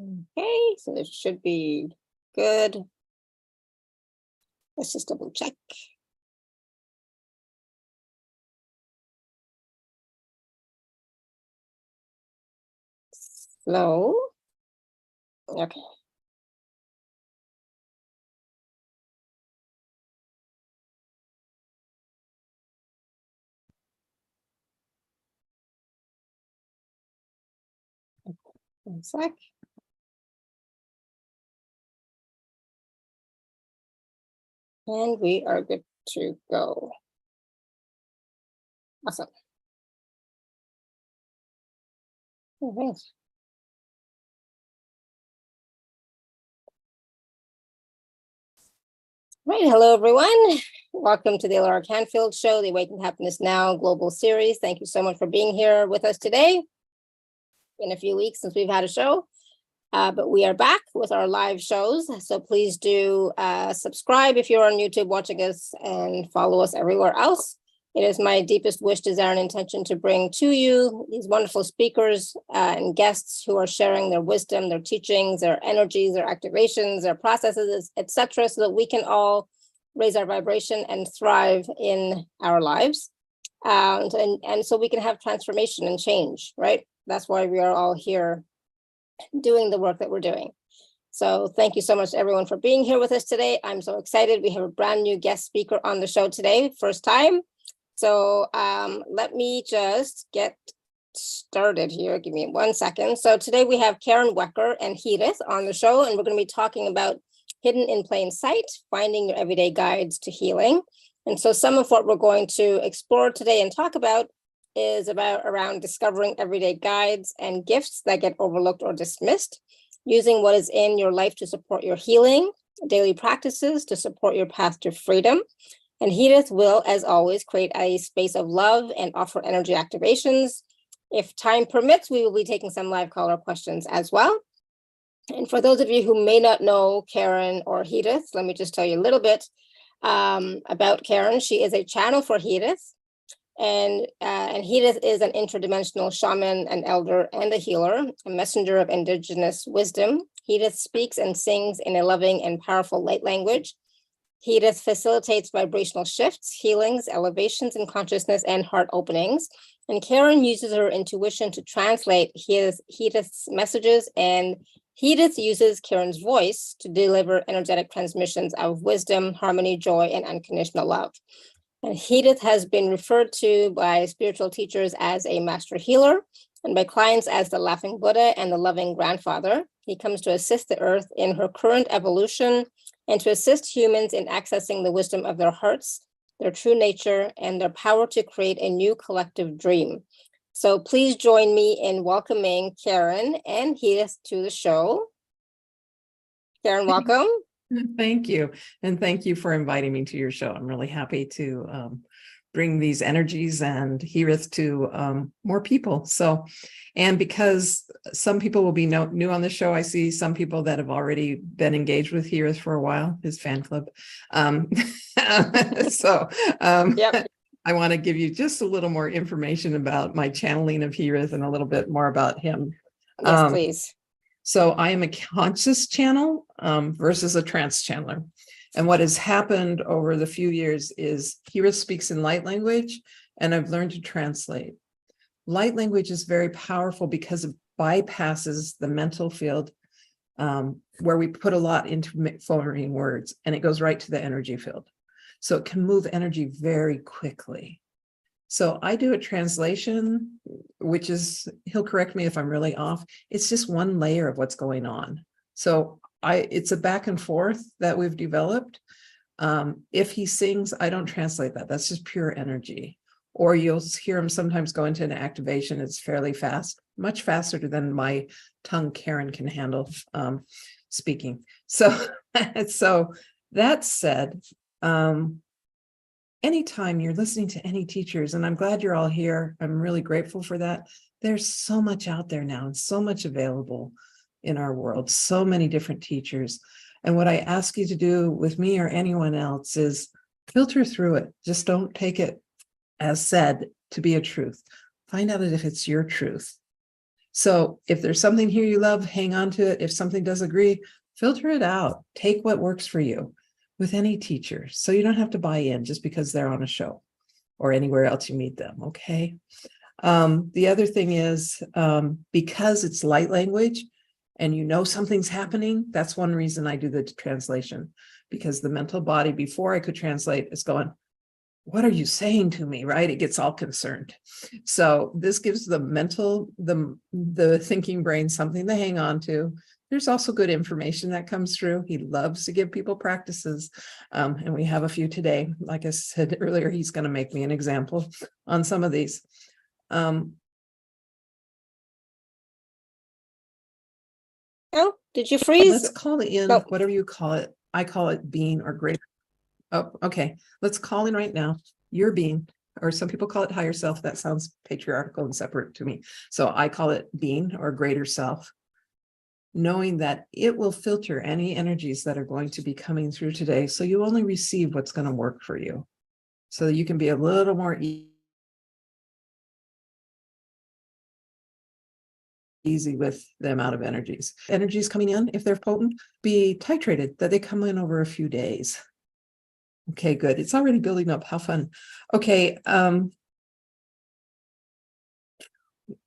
Okay, so this should be good. Let's just double check. Slow. Okay. One sec. And we are good to go. Awesome. All right. Right. Hello, everyone. Welcome to the Laura Canfield Show, the Awaken Happiness Now Global Series. Thank you so much for being here with us today. Been a few weeks since we've had a show, but we are back with our live shows. So please do subscribe if you're on YouTube watching us and follow us everywhere else. It is my deepest wish, desire, and intention to bring to you these wonderful speakers and guests who are sharing their wisdom, their teachings, their energies, their activations, their processes, etc., so that we can all raise our vibration and thrive in our lives. And so we can have transformation and change, right? That's why we are all here doing the work that we're doing. So thank you so much, everyone, for being here with us today. I'm so excited. We have a brand new guest speaker on the show today, first time. So let me just get started here. Give me 1 second. So today we have Karen Wecker and He-rith on the show, and we're going to be talking about hidden in plain sight, finding your everyday guides to healing. And so some of what we're going to explore today and talk about is around discovering everyday guides and gifts that get overlooked or dismissed, using what is in your life to support your healing, daily practices to support your path to freedom. And He-rith will, as always, create a space of love and offer energy activations. If time permits, we will be taking some live caller questions as well. And for those of you who may not know Karen or He-rith, let me just tell you a little bit about Karen. She is a channel for He-rith. And He-rith is an interdimensional shaman, an elder, and a healer, a messenger of indigenous wisdom. He-rith speaks and sings in a loving and powerful light language. He-rith facilitates vibrational shifts, healings, elevations in consciousness, and heart openings. And Karen uses her intuition to translate He-rith's messages, and He-rith uses Karen's voice to deliver energetic transmissions of wisdom, harmony, joy, and unconditional love. And He-rith has been referred to by spiritual teachers as a master healer, and by clients as the laughing Buddha and the loving grandfather. He comes to assist the earth in her current evolution and to assist humans in accessing the wisdom of their hearts, their true nature, and their power to create a new collective dream. So please join me in welcoming Karen and He-rith to the show. Karen, welcome. Thank you. And thank you for inviting me to your show. I'm really happy to bring these energies and He-rith to more people. So, and because some people will be new on the show, I see some people that have already been engaged with He-rith for a while, his fan club. Yep. I want to give you just a little more information about my channeling of He-rith and a little bit more about him. Yes, please. So I am a conscious channel versus a trance channeler. And what has happened over the few years is He-rith speaks in light language, and I've learned to translate. Light language is very powerful because it bypasses the mental field where we put a lot into forming words, and it goes right to the energy field. So it can move energy very quickly. So I do a translation, which is, he'll correct me if I'm really off. It's just one layer of what's going on. So it's a back and forth that we've developed. If he sings, I don't translate that. That's just pure energy. Or you'll hear him sometimes go into an activation. It's fairly fast, much faster than my tongue Karen can handle speaking. So, so that said, anytime you're listening to any teachers, and I'm glad you're all here, I'm really grateful for that. There's so much out there now and so much available in our world, so many different teachers. And what I ask you to do with me or anyone else is filter through it. Just don't take it as said to be a truth. Find out if it's your truth. So if there's something here you love, hang on to it. If something does agree, filter it out. Take what works for you with any teacher. So you don't have to buy in just because they're on a show or anywhere else you meet them. Okay. The other thing is, because it's light language and you know something's happening, that's one reason I do the translation, because the mental body, before I could translate, is going, what are you saying to me, right? It gets all concerned. So this gives the mental, the thinking brain something to hang on to. There's also good information that comes through. He loves to give people practices. And we have a few today. Like I said earlier, he's going to make me an example on some of these. Oh, did you freeze? Let's call it in, Nope. whatever you call it. I call it being or greater. Oh, okay. Let's call in right now your being, or some people call it higher self. That sounds patriarchal and separate to me. So I call it being or greater self, knowing that it will filter any energies that are going to be coming through today. So you only receive what's going to work for you, so that you can be a little more easy with the amount of energies. Energies coming in, if they're potent, be titrated, that they come in over a few days. Okay, good. It's already building up. How fun. Okay.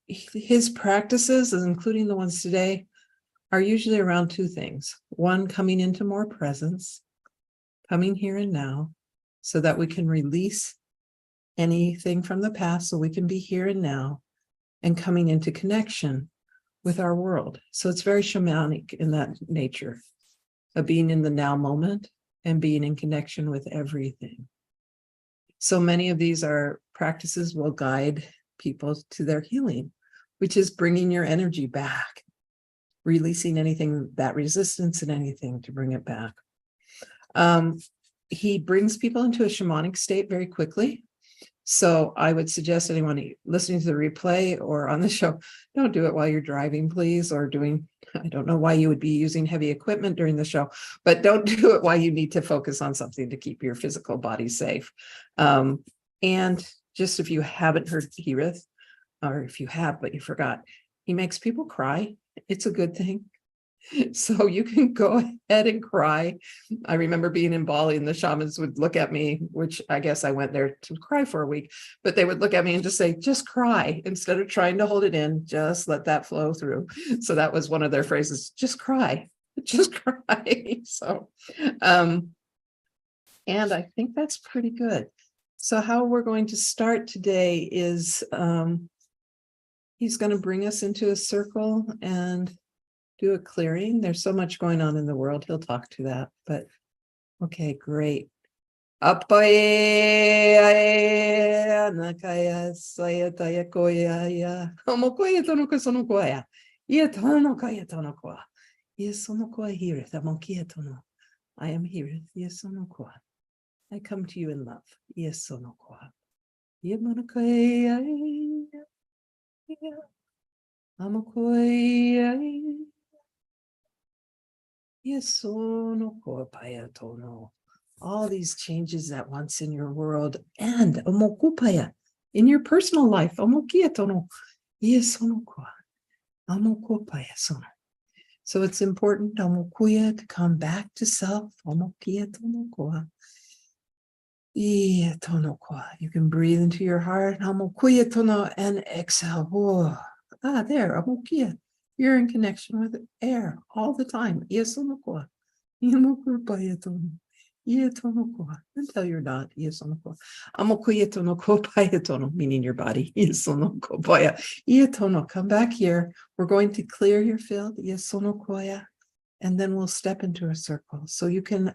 His practices, including the ones today, are usually around two things. One, coming into more presence, coming here and now, so that we can release anything from the past, so we can be here and now, and coming into connection with our world. So it's very shamanic in that nature of being in the now moment and being in connection with everything. So many of these are practices will guide people to their healing, which is bringing your energy back, releasing anything, that resistance and anything to bring it back. He brings people into a shamanic state very quickly. So I would suggest anyone listening to the replay or on the show, don't do it while you're driving, please, or doing, I don't know why you would be using heavy equipment during the show, but don't do it while you need to focus on something to keep your physical body safe. And just if you haven't heard He-rith, or if you have, but you forgot, he makes people cry. It's a good thing. So you can go ahead and cry. I remember being in Bali and the shamans would look at me, which I guess I went there to cry for a week, but they would look at me and just say, just cry. Instead of trying to hold it in, just let that flow through. So that was one of their phrases, just cry, just cry. So, and I think that's pretty good. So how we're going to start today is he's going to bring us into a circle and do a clearing. There's so much going on in the world. He'll talk to that, but okay, great. I am He-rith. I come to you in love. All these changes at once in your world and in your personal life. So it's important to come back to self. You can breathe into your heart and exhale. There, you're in connection with air all the time. Until you're not. Meaning your body. Come back here. We're going to clear your field. And then we'll step into a circle. So you can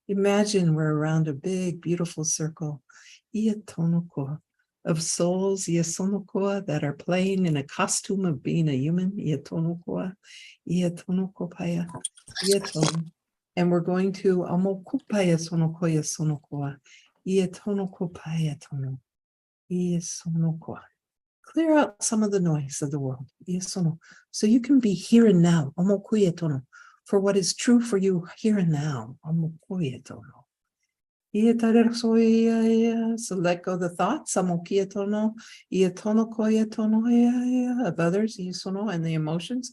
imagine we're around a big, beautiful circle of souls that are playing in a costume of being a human. And we're going to clear out some of the noise of the world. So you can be here and now. For what is true for you here and now. So let go the thoughts of others and the emotions.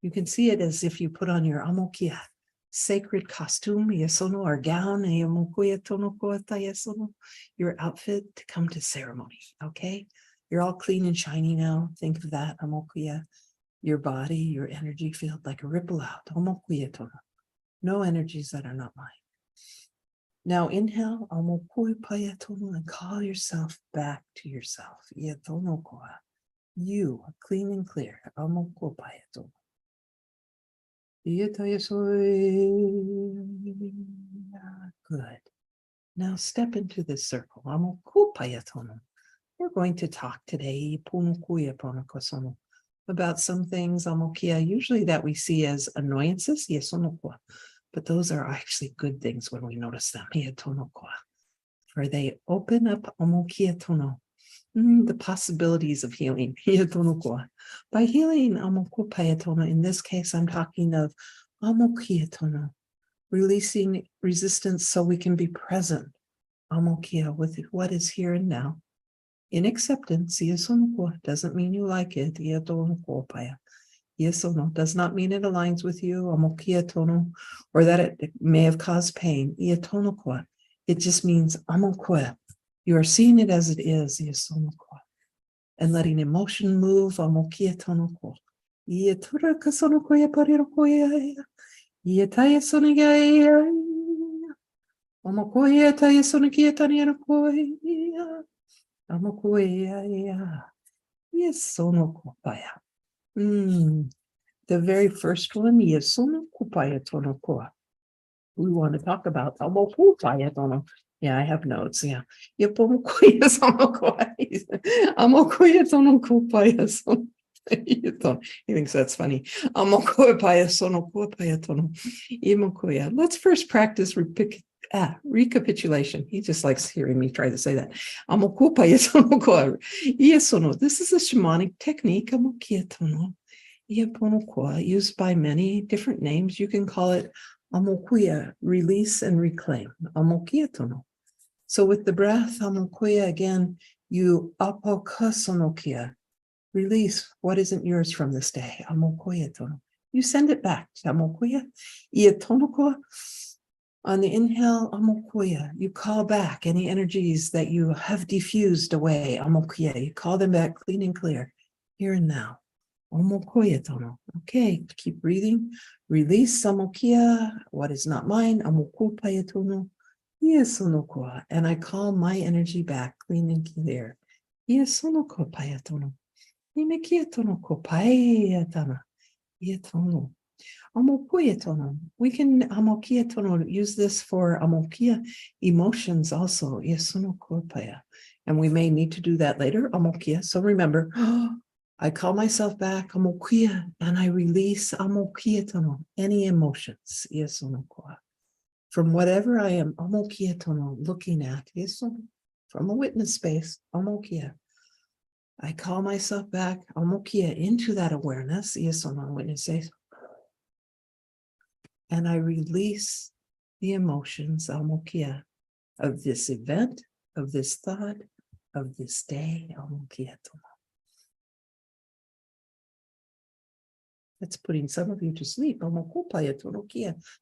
You can see it as if you put on your amokia sacred costume, or gown, your outfit to come to ceremony. Okay, you're all clean and shiny now. Think of that amokia, your body, your energy field like a ripple out. No energies that are not mine. Now inhale, and call yourself back to yourself. You are clean and clear. Good. Now step into this circle. We're going to talk today about some things usually that we see as annoyances, but those are actually good things when we notice them. For they open up the possibilities of healing. By healing in this case, I'm talking of releasing resistance so we can be present with what is here and now. In acceptance, doesn't mean you like it. Does not mean it aligns with you, or that it may have caused pain. It just means you are seeing it as it is, and letting emotion move. The very first one, we want to talk about. Yeah, I have notes. Yeah. He thinks that's funny. Let's first practice recapitulation. He just likes hearing me try to say that. This is a shamanic technique used by many different names. You can call it amokuya, release and reclaim. So with the breath, amokuya, again, you apokasonokia, release what isn't yours from this day. You send it back. On the inhale, you call back any energies that you have diffused away. You call them back clean and clear, here and now. Okay, keep breathing. Release samokia, what is not mine. And I call my energy back clean and clear. We can use this for emotions also. And we may need to do that later. So remember, I call myself back, and I release any emotions. From whatever I am looking at, from a witness space, I call myself back, into that awareness, witness space, and I release the emotions, of this event, of this thought, of this day, That's putting some of you to sleep.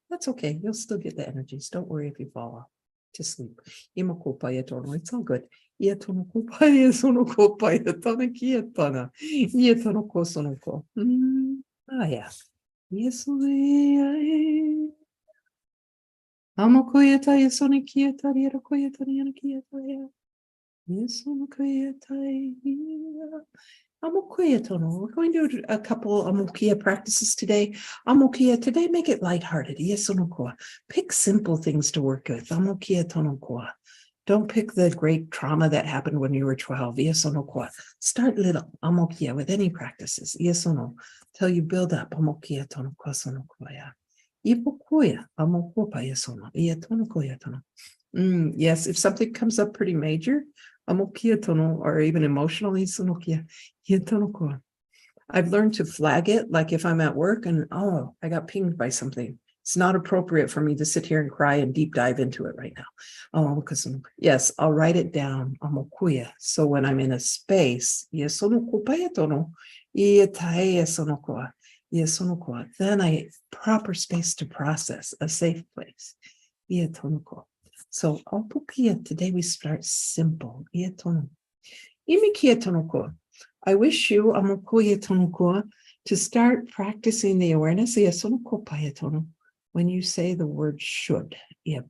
That's okay. You'll still get the energies. Don't worry if you fall off to sleep. It's all good. Yeah. We're going to do a couple amokia practices today. Today, make it lighthearted. Pick simple things to work with. Don't pick the great trauma that happened when you were 12. Yes or no? Start little, amokia, with any practices. Yes or no? Till you build up. Amokia tono kosono koya. Ipokoya, amokopa yesono. Ietono koya tono. Yes, if something comes up pretty major, amokia tono, or even emotionally, sonokia, ietono koa. I've learned to flag it, like if I'm at work and, oh, I got pinged by something. It's not appropriate for me to sit here and cry and deep dive into it right now. Oh, because yes, I'll write it down. Amokuya. So when I'm in a space, then I proper space to process, a safe place. So today we start simple. I wish you to start practicing the awareness when you say the word should. It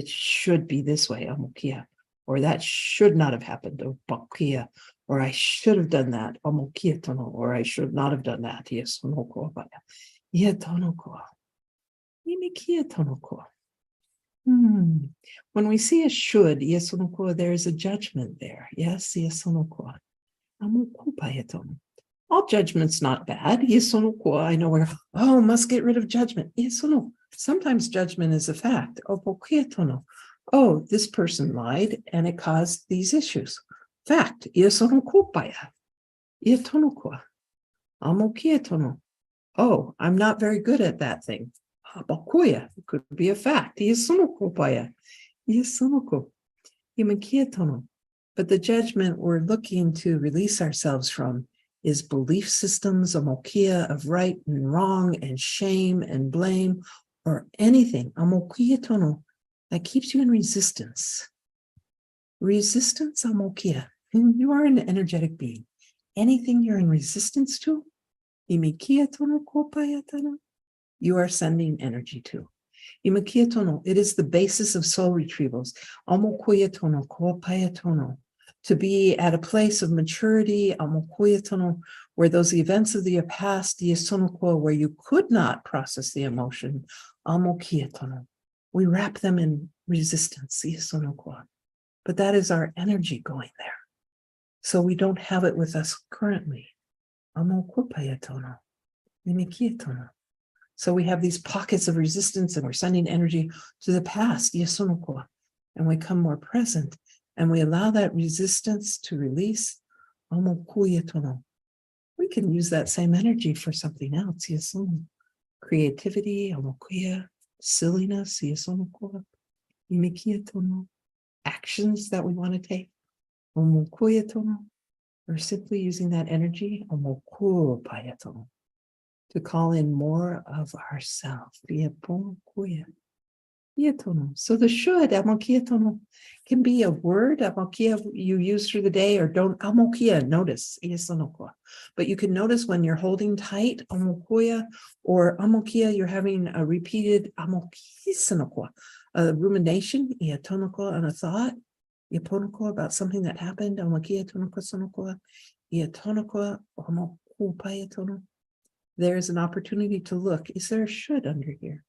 should be this way, or that should not have happened, or I should have done that, or I should not have done that. When we see a should, there is a judgment there. Yes, all judgment's not bad. I know we're, must get rid of judgment. Sometimes judgment is a fact. Oh, this person lied and it caused these issues. Fact. Oh, I'm not very good at that thing. It could be a fact. But the judgment we're looking to release ourselves from is belief systems, amokia, of right and wrong and shame and blame, or anything, amokia tono, that keeps you in resistance. Resistance, amokia. You are an energetic being. Anything you're in resistance to, imikia tono kopaya tono, you are sending energy to. Imikia tono, it is the basis of soul retrievals. Amokuya tono, kopaya tono. To be at a place of maturity, amokuya tono, where those events of the past, where you could not process the emotion, amokia tono, we wrap them in resistance, but that is our energy going there. So we don't have it with us currently. Amokupaya tono, imikia tono. So we have these pockets of resistance and we're sending energy to the past, and we come more present and we allow that resistance to release. We can use that same energy for something else. Creativity, silliness, actions that we want to take, or simply using that energy to call in more of ourselves. So the should can be a word you use through the day, or don't notice. But you can notice when you're holding tight or you're having a repeated a rumination and a thought about something that happened. There's an opportunity to look. Is there a should under here?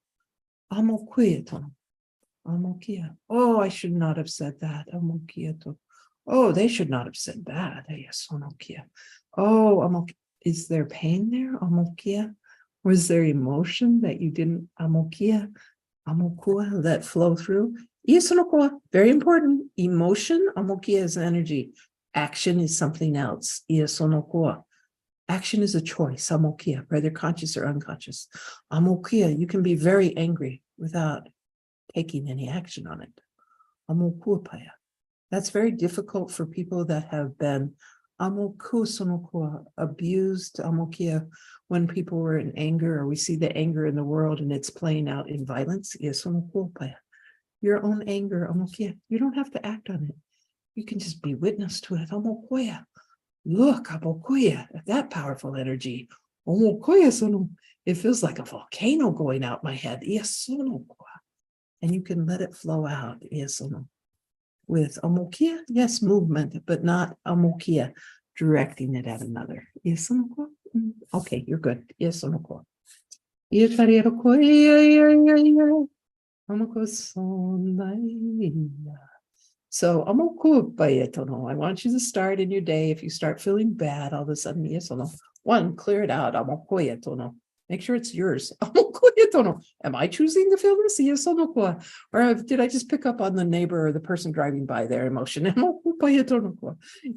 Oh, I should not have said that. Oh, they should not have said that. Oh, is there pain there? Was there emotion that you didn't let flow through? Very important. Emotion, is energy. Action is something else. Action is a choice, whether conscious or unconscious. You can be very angry without taking any action on it. That's very difficult for people that have been abused, when people were in anger, or we see the anger in the world and it's playing out in violence. Your own anger, you don't have to act on it. You can just be witness to it. Look, at that powerful energy. It feels like a volcano going out my head. And you can let it flow out. With amokia, yes, movement, but not amokia directing it at another. Okay, you're good. So I want you to start in your day. If you start feeling bad, all of a sudden, one, clear it out. Make sure it's yours. Am I choosing to feel this? Or did I just pick up on the neighbor or the person driving by their emotion?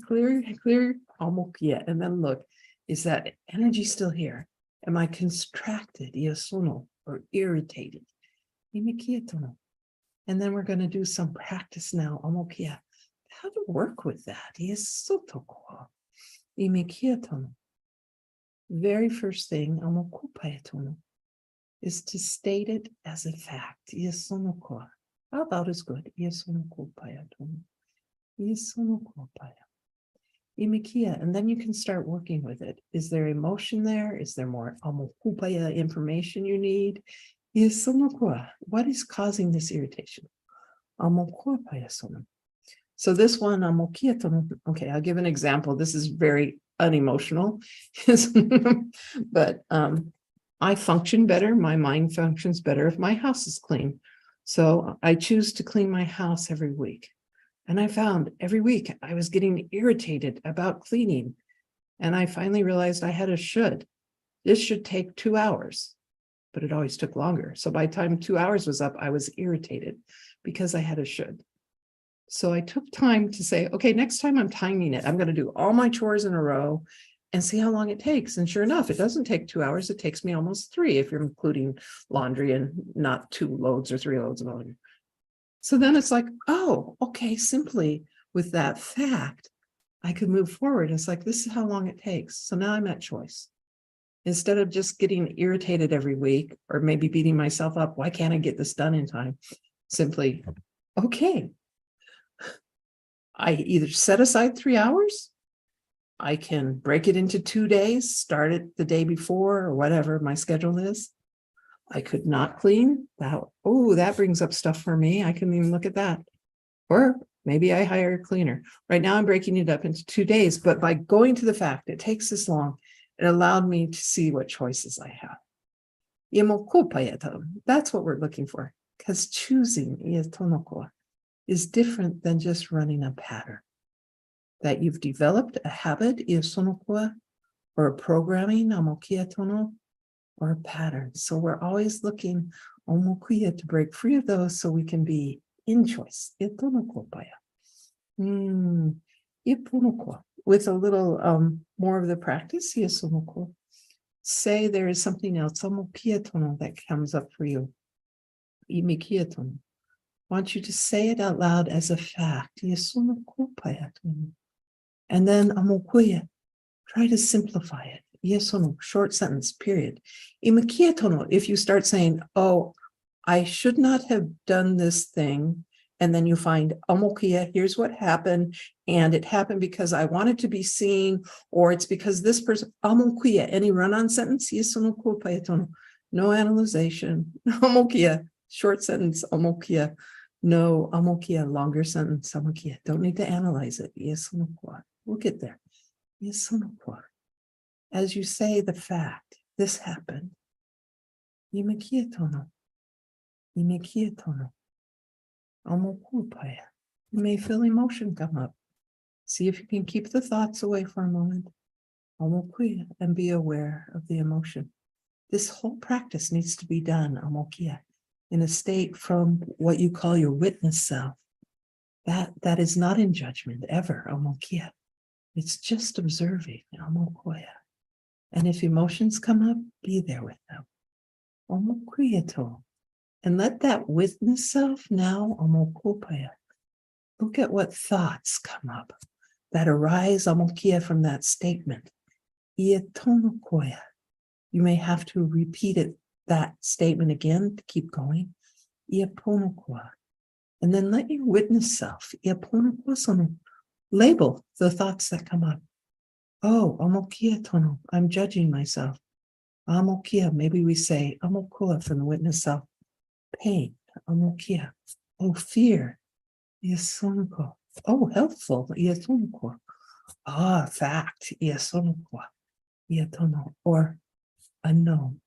Clear, and then look, is that energy still here? Am I constracted, or irritated? And then we're going to do some practice now. How to work with that. Very first thing is to state it as a fact. How about as good? And then you can start working with it. Is there emotion there? Is there more information you need? What is causing this irritation? So this one, okay, I'll give an example. This is very unemotional, but I function better. My mind functions better if my house is clean. So I choose to clean my house every week. And I found every week I was getting irritated about cleaning. And I finally realized I had a should. This should take 2 hours, but it always took longer. So by the time 2 hours was up, I was irritated because I had a should. So I took time to say, okay, next time I'm timing it. I'm going to do all my chores in a row and see how long it takes. And sure enough, it doesn't take 2 hours. It takes me almost 3 if you're including laundry and not 2 loads or 3 loads of laundry. So then it's like, oh, okay, simply with that fact, I could move forward. It's like, this is how long it takes. So now I'm at choice. Instead of just getting irritated every week or maybe beating myself up, why can't I get this done in time? Simply, okay, I either set aside 3 hours, I can break it into 2 days, start it the day before or whatever my schedule is. I could not clean. That brings up stuff for me. I can even look at that. Or maybe I hire a cleaner. Right now I'm breaking it up into 2 days, but by going to the fact it takes this long, it allowed me to see what choices I have. That's what we're looking for, because choosing is different than just running a pattern. That you've developed a habit or a programming or a pattern. So we're always looking to break free of those so we can be in choice. With a little more of the practice, say there is something else that comes up for you. I want you to say it out loud as a fact. And then try to simplify it. Short sentence, period. If you start saying, oh, I should not have done this thing, and then you find, here's what happened, and it happened because I wanted to be seen, or it's because this person, any run-on sentence, no analyzation, short sentence, no, longer sentence, don't need to analyze it, we'll get there. As you say the fact, this happened. You may feel emotion come up. See if you can keep the thoughts away for a moment. And be aware of the emotion. This whole practice needs to be done in a state from what you call your witness self. That is not in judgment ever. It's just observing. And if emotions come up, be there with them. And let that witness self now look at what thoughts come up that arise from that statement. You may have to repeat that statement again to keep going. And then let your witness self label the thoughts that come up. Oh, I'm judging myself. Maybe we say from the witness self. Pain. Oh, fear. Oh, helpful. Fact. Or unknown.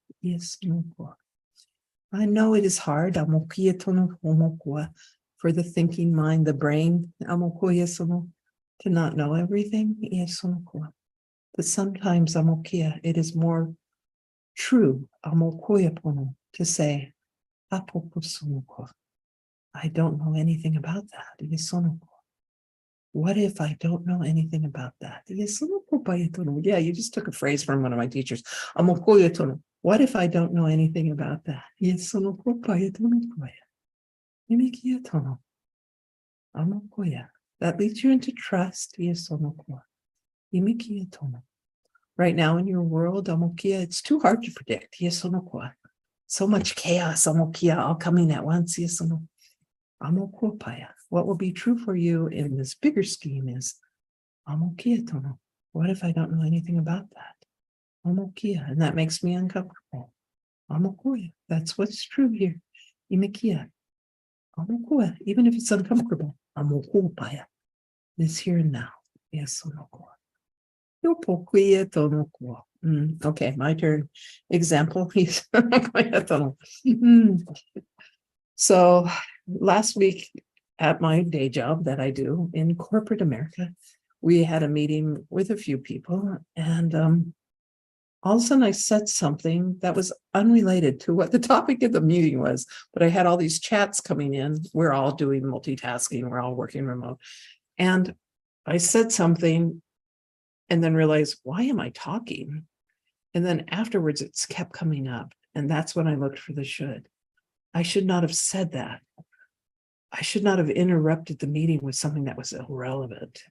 I know it is hard. For the thinking mind, the brain, to not know everything. But sometimes it is more true to say, I don't know anything about that. What if I don't know anything about that? Yeah, you just took a phrase from one of my teachers. What if I don't know anything about that? That leads you into trust. Right now in your world, it's too hard to predict. So much chaos, all coming at once. What will be true for you in this bigger scheme is, what if I don't know anything about that? And that makes me uncomfortable. That's what's true here. Even if it's uncomfortable, this here and now. Okay, my turn. Example. So last week at my day job that I do in corporate America, we had a meeting with a few people, and all of a sudden I said something that was unrelated to what the topic of the meeting was, but I had all these chats coming in. We're all doing multitasking. We're all working remote. And I said something and then realized, why am I talking? And then afterwards, it's kept coming up. And that's when I looked for the should. I should not have said that. I should not have interrupted the meeting with something that was irrelevant.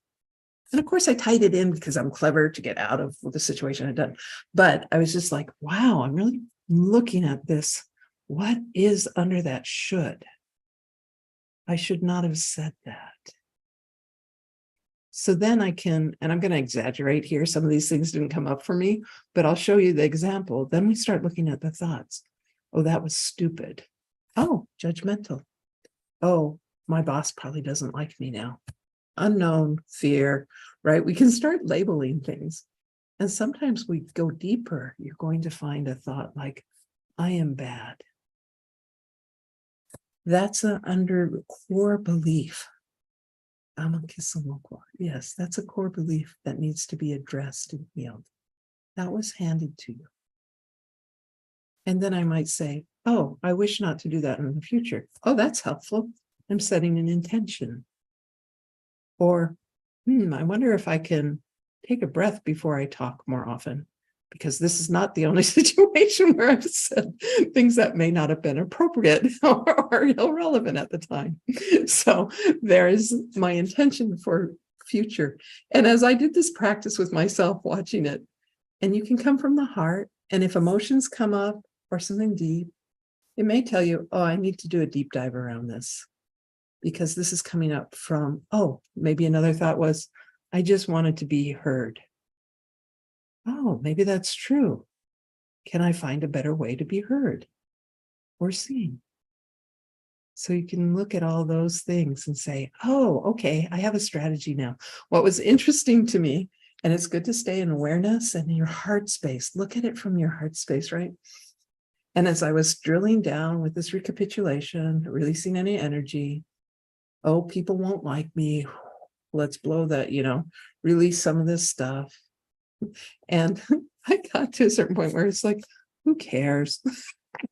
And of course, I tied it in because I'm clever to get out of the situation I'd done. But I was just like, wow, I'm really looking at this. What is under that should? I should not have said that. So then I can, and I'm going to exaggerate here. Some of these things didn't come up for me, but I'll show you the example. Then we start looking at the thoughts. Oh, that was stupid. Oh, judgmental. Oh, my boss probably doesn't like me now. Unknown, fear, right? We can start labeling things. And sometimes we go deeper. You're going to find a thought like, I am bad. That's an under core belief. Yes, that's a core belief that needs to be addressed and healed. That was handed to you. And then I might say, oh, I wish not to do that in the future. Oh, that's helpful. I'm setting an intention. Or, I wonder if I can take a breath before I talk more often, because this is not the only situation where I've said things that may not have been appropriate or irrelevant at the time. So there is my intention for future. And as I did this practice with myself, watching it, and you can come from the heart, and if emotions come up or something deep, it may tell you, oh, I need to do a deep dive around this, because this is coming up from, oh, maybe another thought was, I just wanted to be heard. Oh, maybe that's true. Can I find a better way to be heard or seen? So you can look at all those things and say, oh, okay, I have a strategy now. What was interesting to me, and it's good to stay in awareness and in your heart space. Look at it from your heart space, right? And as I was drilling down with this recapitulation, releasing any energy, oh, people won't like me. Let's blow that, release some of this stuff. And I got to a certain point where it's like, who cares?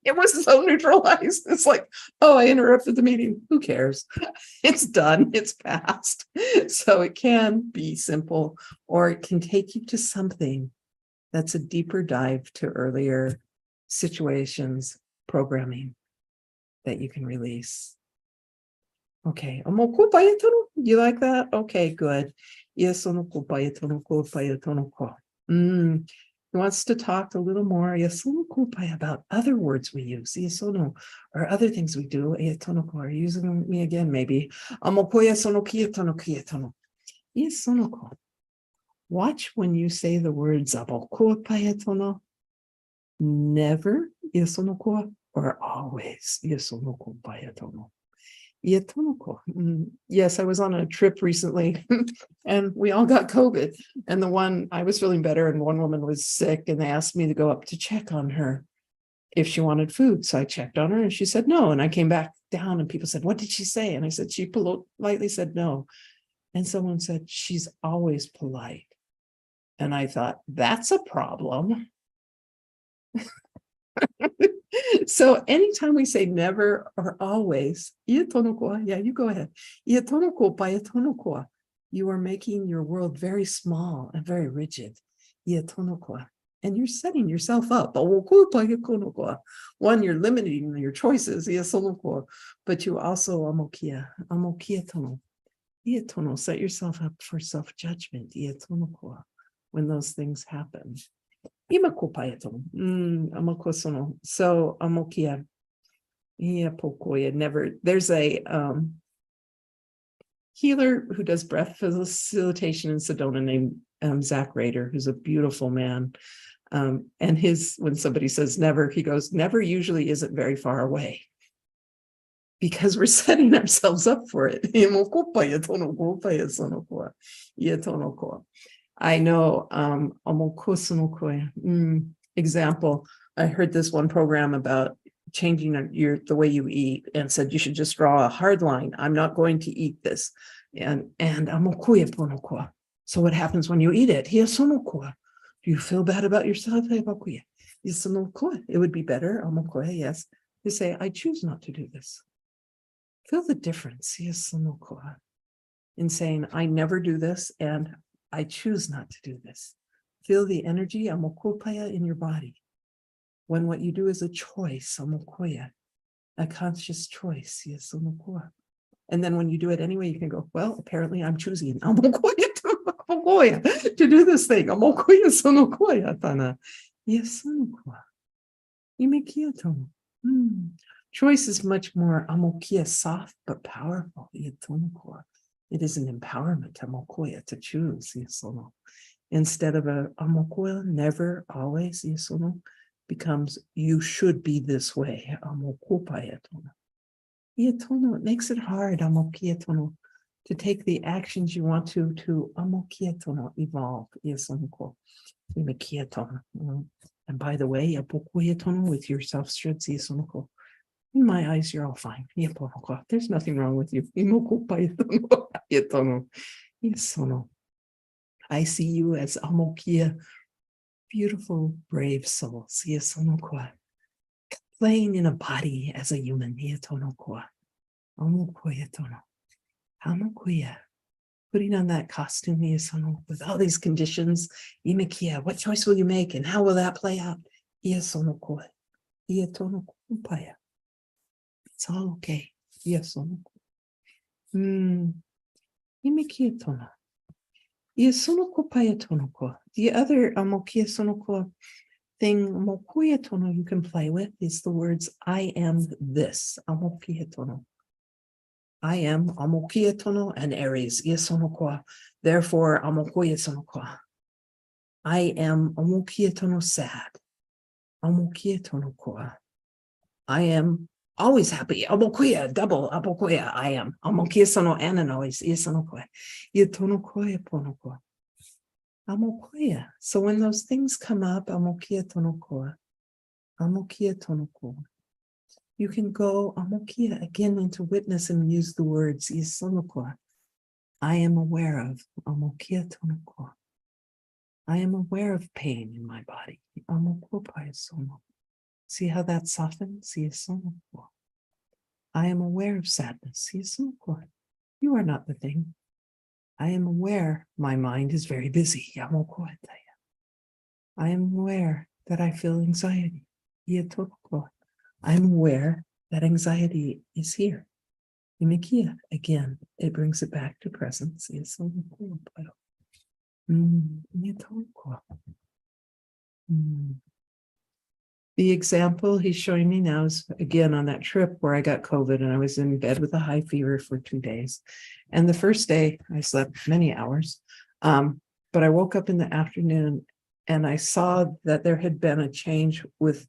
It was so neutralized. It's like, oh, I interrupted the meeting. Who cares? It's done. It's past. So it can be simple, or it can take you to something that's a deeper dive to earlier situations, programming that you can release. Okay. You like that? Okay, good. Yes, he wants to talk a little more about other words we use, or other things we do. Are you using me again, maybe? Watch when you say the words never or always. Yes, I was on a trip recently and we all got COVID. And I was feeling better, and one woman was sick, and they asked me to go up to check on her. if she wanted food. So I checked on her and she said no. And I came back down and people said, what did she say? And I said, she politely said no. And someone said, she's always polite. And I thought, that's a problem. So anytime we say never or always, yeah, you go ahead. You are making your world very small and very rigid. And you're setting yourself up. One, you're limiting your choices, but you also set yourself up for self-judgment when those things happen. So never. There's a healer who does breath facilitation in Sedona named Zach Rader, who's a beautiful man. And when somebody says never, he goes, never usually isn't very far away, because we're setting ourselves up for it. I know, example, I heard this one program about changing the way you eat and said you should just draw a hard line. I'm not going to eat this. And so what happens when you eat it? Do you feel bad about yourself? It would be better, yes, to say, I choose not to do this. Feel the difference in saying, I never do this and I choose not to do this. Feel the energy in your body. When what you do is a choice, a conscious choice. And then when you do it anyway, you can go, well, apparently I'm choosing to do this thing. Choice is much more soft but powerful. It is an empowerment to choose. Instead of a never, always, becomes you should be this way. It makes it hard to take the actions you want to evolve. And by the way, with your self-strength, in my eyes, you're all fine. There's nothing wrong with you. I see you as beautiful, brave souls. Playing in a body as a human. Putting on that costume with all these conditions. What choice will you make and how will that play out? It's all okay. The other thing you can play with is the words I am this. I am and Aries. Therefore, I am sad. I am always happy. Double. I am. So when those things come up, you can go again into witness and use the words I am aware of. I am aware of pain in my body. See how that softens? I am aware of sadness. You are not the thing. I am aware my mind is very busy. I am aware that I feel anxiety. I'm aware that anxiety is here. Again, it brings it back to presence. The example he's showing me now is again on that trip where I got COVID and I was in bed with a high fever for 2 days. And the first day I slept many hours, but I woke up in the afternoon and I saw that there had been a change with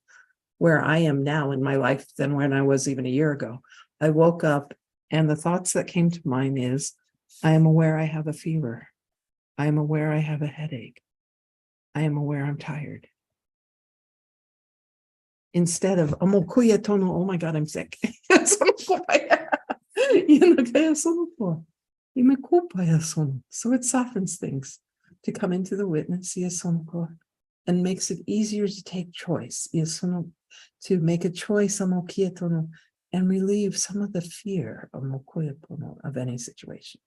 where I am now in my life than when I was even a year ago. I woke up and the thoughts that came to mind is, I am aware I have a fever. I am aware I have a headache. I am aware I'm tired. instead of amokuya tono, oh my God, I'm sick. Sonokopaya. Yanakaya sonoko. Imekopaya sono. So it softens things to come into the witness, sonoko, and makes it easier to take choice, to make a choice amokia tono, and relieve some of the fear of mokuya tono of any situation.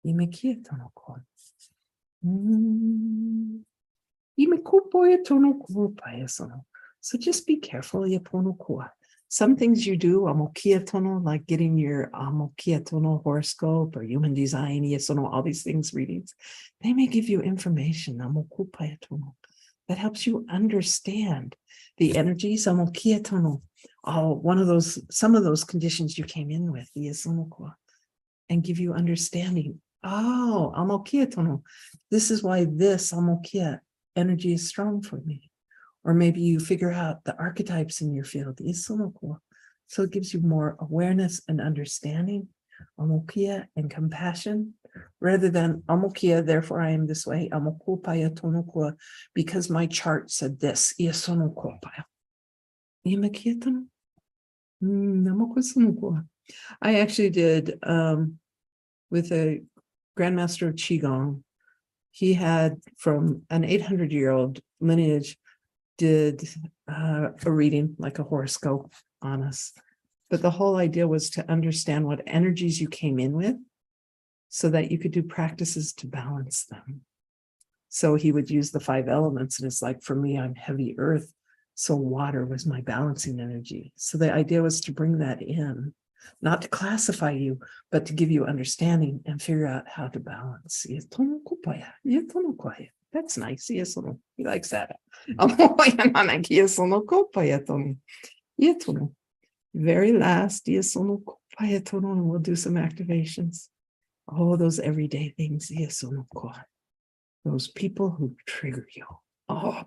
Imekia tono ko. So just be careful. Some things you do, like getting your horoscope or human design, all these things, readings, they may give you information that helps you understand the energies, some of those conditions you came in with, and give you understanding. Oh, this is why this energy is strong for me. Or maybe you figure out the archetypes in your field. So it gives you more awareness and understanding, and compassion, rather than therefore I am this way, because my chart said this. I actually did with a grandmaster of Qigong. He had, from an 800-year-old lineage, did a reading, like a horoscope on us. But the whole idea was to understand what energies you came in with so that you could do practices to balance them. So he would use the 5 elements, and it's like, for me, I'm heavy earth. So water was my balancing energy. So the idea was to bring that in, not to classify you, but to give you understanding and figure out how to balance. That's nice. He likes that. Very last, and we'll do some activations. Oh, those everyday things. Those people who trigger you. Oh,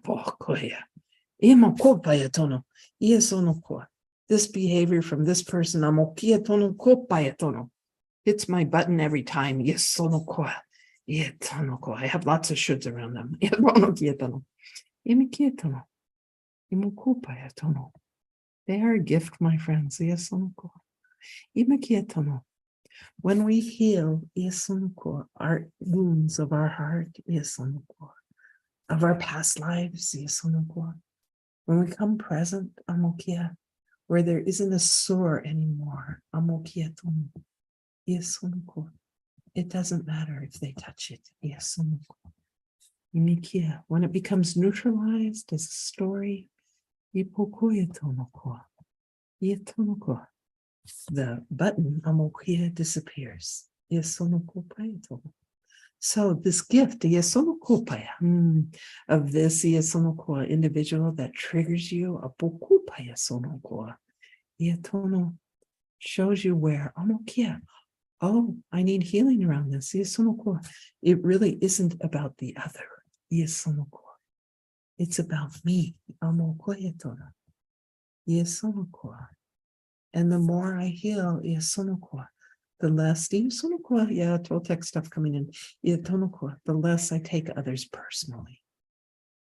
this behavior from this person, hits my button every time. I have lots of shoulds around them. They are a gift, my friends. When we heal our wounds of our heart, of our past lives, when we come present, where there isn't a sore anymore, it doesn't matter if they touch it. When it becomes neutralized as a story, the button disappears. So this gift of this individual that triggers you, shows you where oh, I need healing around this. It really isn't about the other. It's about me. And the more I heal, the less Toltec stuff coming in, the less I take others personally.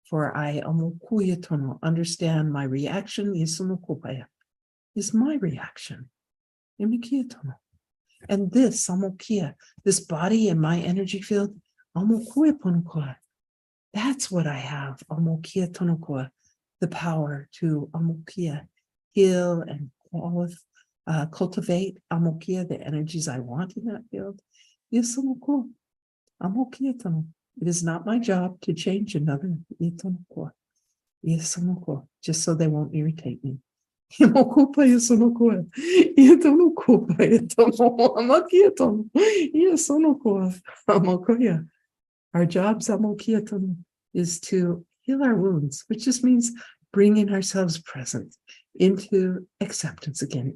For I understand my reaction is my reaction. And this this body and my energy field, that's what I have. The power to heal and cultivate the energies I want in that field. It is not my job to change another. Just so they won't irritate me. Our jobs is to heal our wounds, which just means bringing ourselves present into acceptance again.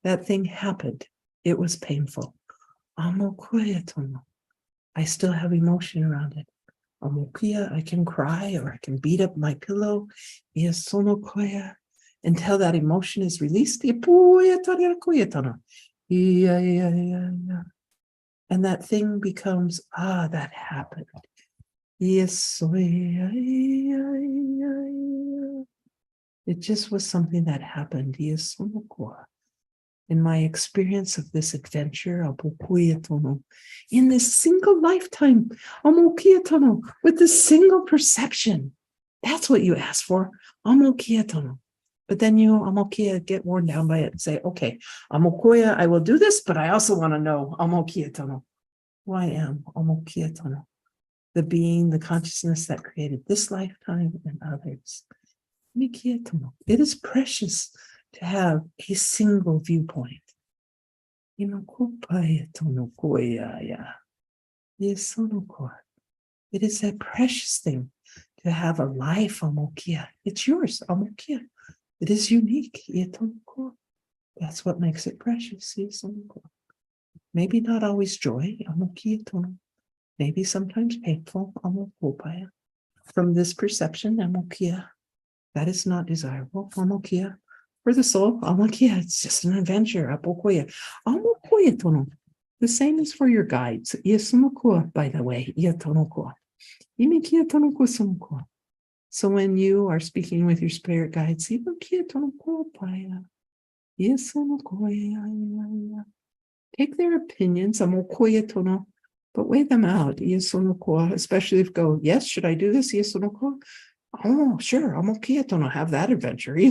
That thing happened. It was painful. I still have emotion around it. I can cry or I can beat up my pillow. Until that emotion is released. And that thing becomes, that happened. It just was something that happened. Yesonokoa. In my experience of this adventure, Abokuya-tono, in this single lifetime, Amokia-tono, with this single perception. That's what you ask for, Amokia-tono. But then you, Amokia, get worn down by it and say, okay, Amokoya, I will do this, but I also want to know, Amokia-tono, who I am, Amokia-tono, the being, the consciousness that created this lifetime and others. Mikia-tono. It is precious to have a single viewpoint. It is a precious thing to have a life, Amokia. It's yours, Amokia. It is unique. That's what makes it precious. Maybe not always joy, Amokia. Maybe sometimes painful, Amokopaya. From this perception, Amokia, that is not desirable, Amokia. For the soul, Amokia, it's just an adventure, Apokoya. Amokoya tono. The same is for your guides. Yesunokoa, by the way, Yatonokoa. Imikia tonoko sunokoa. So when you are speaking with your spirit guides, Imikia tonoko paya. Yesunokoya. Take their opinions, Amokoya tono, but weigh them out. Yesunokoa, especially if you go, yes, should I do this? Yesunokoa. Oh, sure. I'm okay. Don't have that adventure. You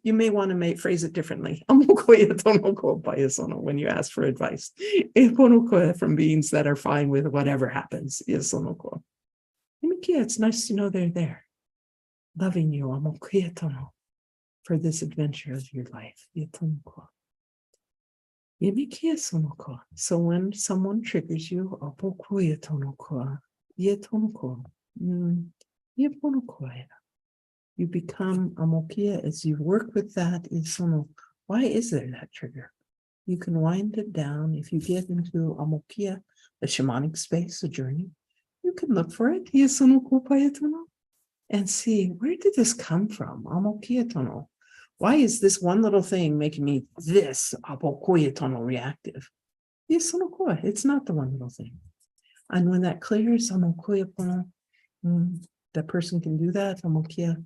may want to phrase it differently. When you ask for advice from beings that are fine with whatever happens. It's nice to know they're there, loving you. For this adventure of your life. So when someone triggers you, you become Amokia as you work with that. Why is there that trigger? You can wind it down. If you get into Amokia, the shamanic space, a journey, you can look for it. And see, where did this come from? Amokia tono. Why is this one little thing making me this Amokia tono reactive? It's not the one little thing. And when that clears, Amokia tono, that person can do that, Amokia,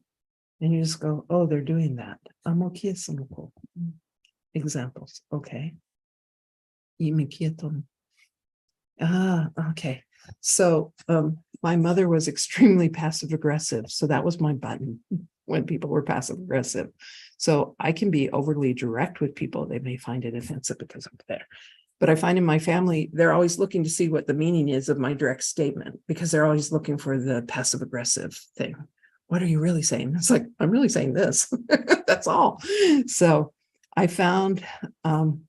and you just go, oh, they're doing that. Amokia sonoko. Examples, okay. Okay. So my mother was extremely passive aggressive. So that was my button when people were passive aggressive. So I can be overly direct with people. They may find it offensive because I'm there. But I find in my family, they're always looking to see what the meaning is of my direct statement because they're always looking for the passive aggressive thing. What are you really saying? It's like, I'm really saying this. That's all. So I found the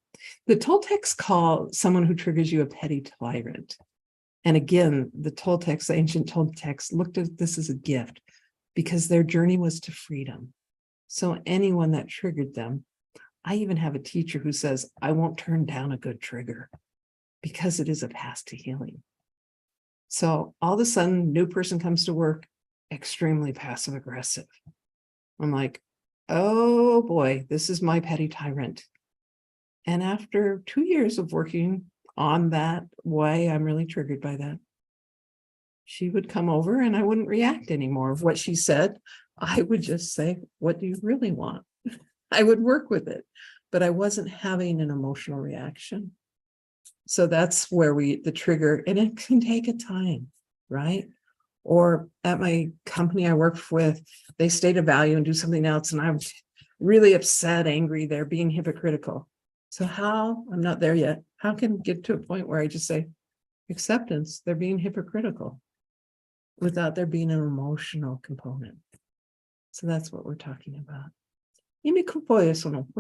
Toltecs call someone who triggers you a petty tyrant. And again, the Toltecs, the ancient Toltecs, looked at this as a gift because their journey was to freedom. So anyone that triggered them, I even have a teacher who says, I won't turn down a good trigger because it is a path to healing. So all of a sudden, new person comes to work, extremely passive aggressive. I'm like, oh boy, this is my petty tyrant. And after 2 years of working on that, why I'm really triggered by that, she would come over and I wouldn't react anymore of what she said. I would just say, what do you really want? I would work with it, but I wasn't having an emotional reaction. So that's where the trigger, and it can take a time, right? Or at my company I worked with, they state a value and do something else. And I'm really upset, angry, they're being hypocritical. So how, I'm not there yet. How can I get to a point where I just say, acceptance, they're being hypocritical without there being an emotional component. So that's what we're talking about. We're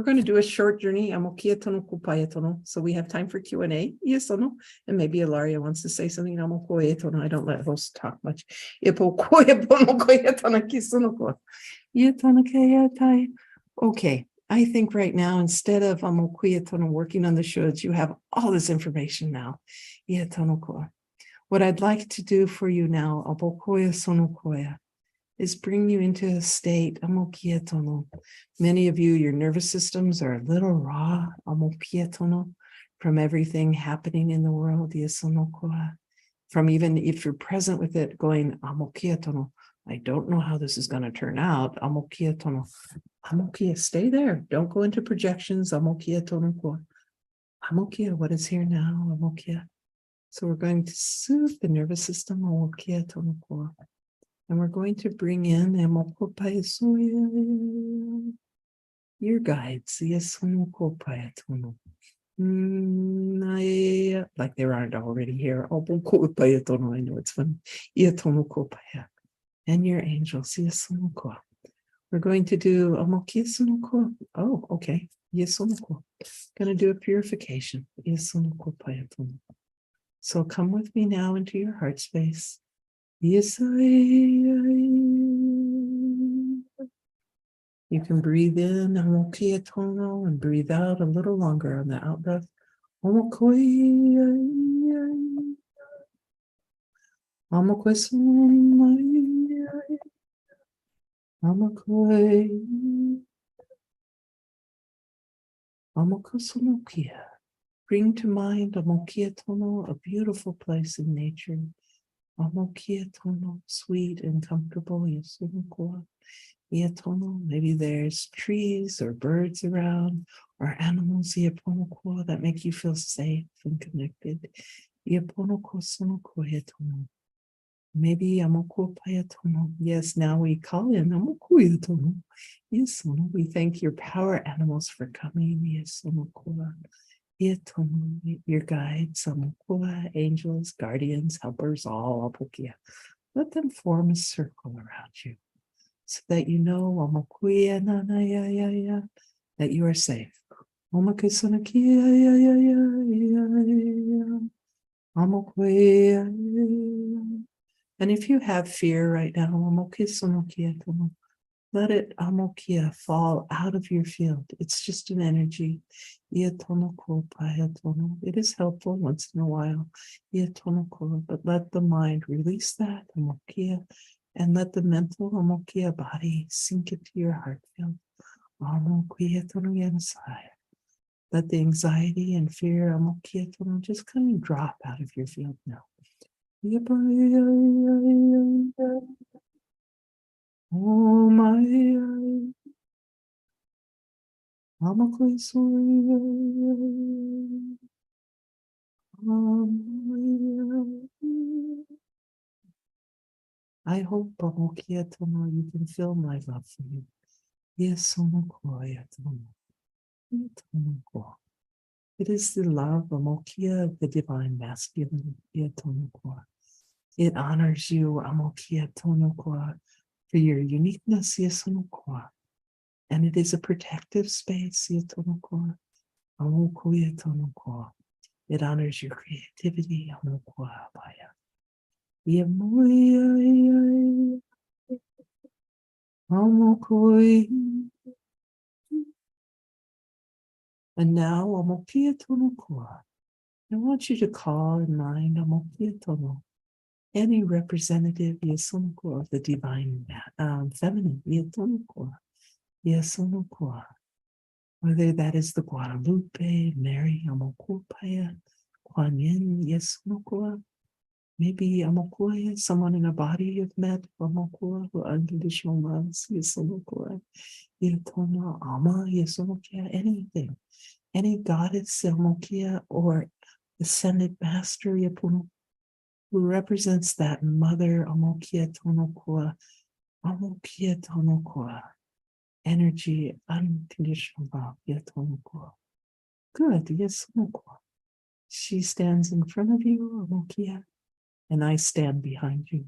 going to do a short journey. So we have time for Q&A. Yes or no? And maybe Ilaria wants to say something. I don't let hosts talk much. Okay. I think right now, instead of working on the shoulds, you have all this information now. What I'd like to do for you now, is bring you into a state. Many of you, your nervous systems are a little raw from everything happening in the world. From even if you're present with it, going I don't know how this is going to turn out. Amokia tono. Amokia, stay there. Don't go into projections. Amokia tono ko. Amokia, what is here now? Amokia. So we're going to soothe the nervous system. Amokia tono ko. And we're going to bring in Amoko Paesoya, your guides. Yes, Amoko Paetono. Like they aren't already here. Amoko Paetono, I know it's funny. Iatomoko Paet. And your angels. Yes, Amoko. We're going to do Amokisunoko. Oh, okay. Yesunoko. Going to do a purification. Yesunoko Paetono. So come with me now into your heart space. Yes, you can breathe in Amokia tono and breathe out a little longer on the out breath. Amokoi, Amokoi, Amokoi, Amokosunokia. Bring to mind Amokia tono, a beautiful place in nature. Amokia tono, sweet and comfortable. Yasunokoa. Iatono, maybe there's trees or birds around or animals iaponoko that make you feel safe and connected. Iaponoko sonoko iatono. Maybe amoko payatono. Yes, now we call in amoko iatono. Yes, we thank your power animals for coming. Yes, amoko. Iatono, your guides, amoko, angels, guardians, helpers, all apokia. Let them form a circle around you, so that you know that you are safe. And if you have fear right now, let it fall out of your field. It's just an energy. It is helpful once in a while. But let the mind release that and let the mental body sink into your heart field. Let the anxiety and fear just kind of drop out of your field now. Oh my, I hope you can feel my love for you. Yes, it is the love of the divine masculine. It honors you, for your uniqueness, and it is a protective space. It honors your creativity. And now, I want you to call in mind any representative of the divine feminine, whether that is the Guadalupe, Mary, Kuan Yin, maybe someone in a body you've met, who unconditional loves, Ama, anything, any goddess, or ascended master, who represents that mother, energy, unconditional love, Good, She stands in front of you, and I stand behind you,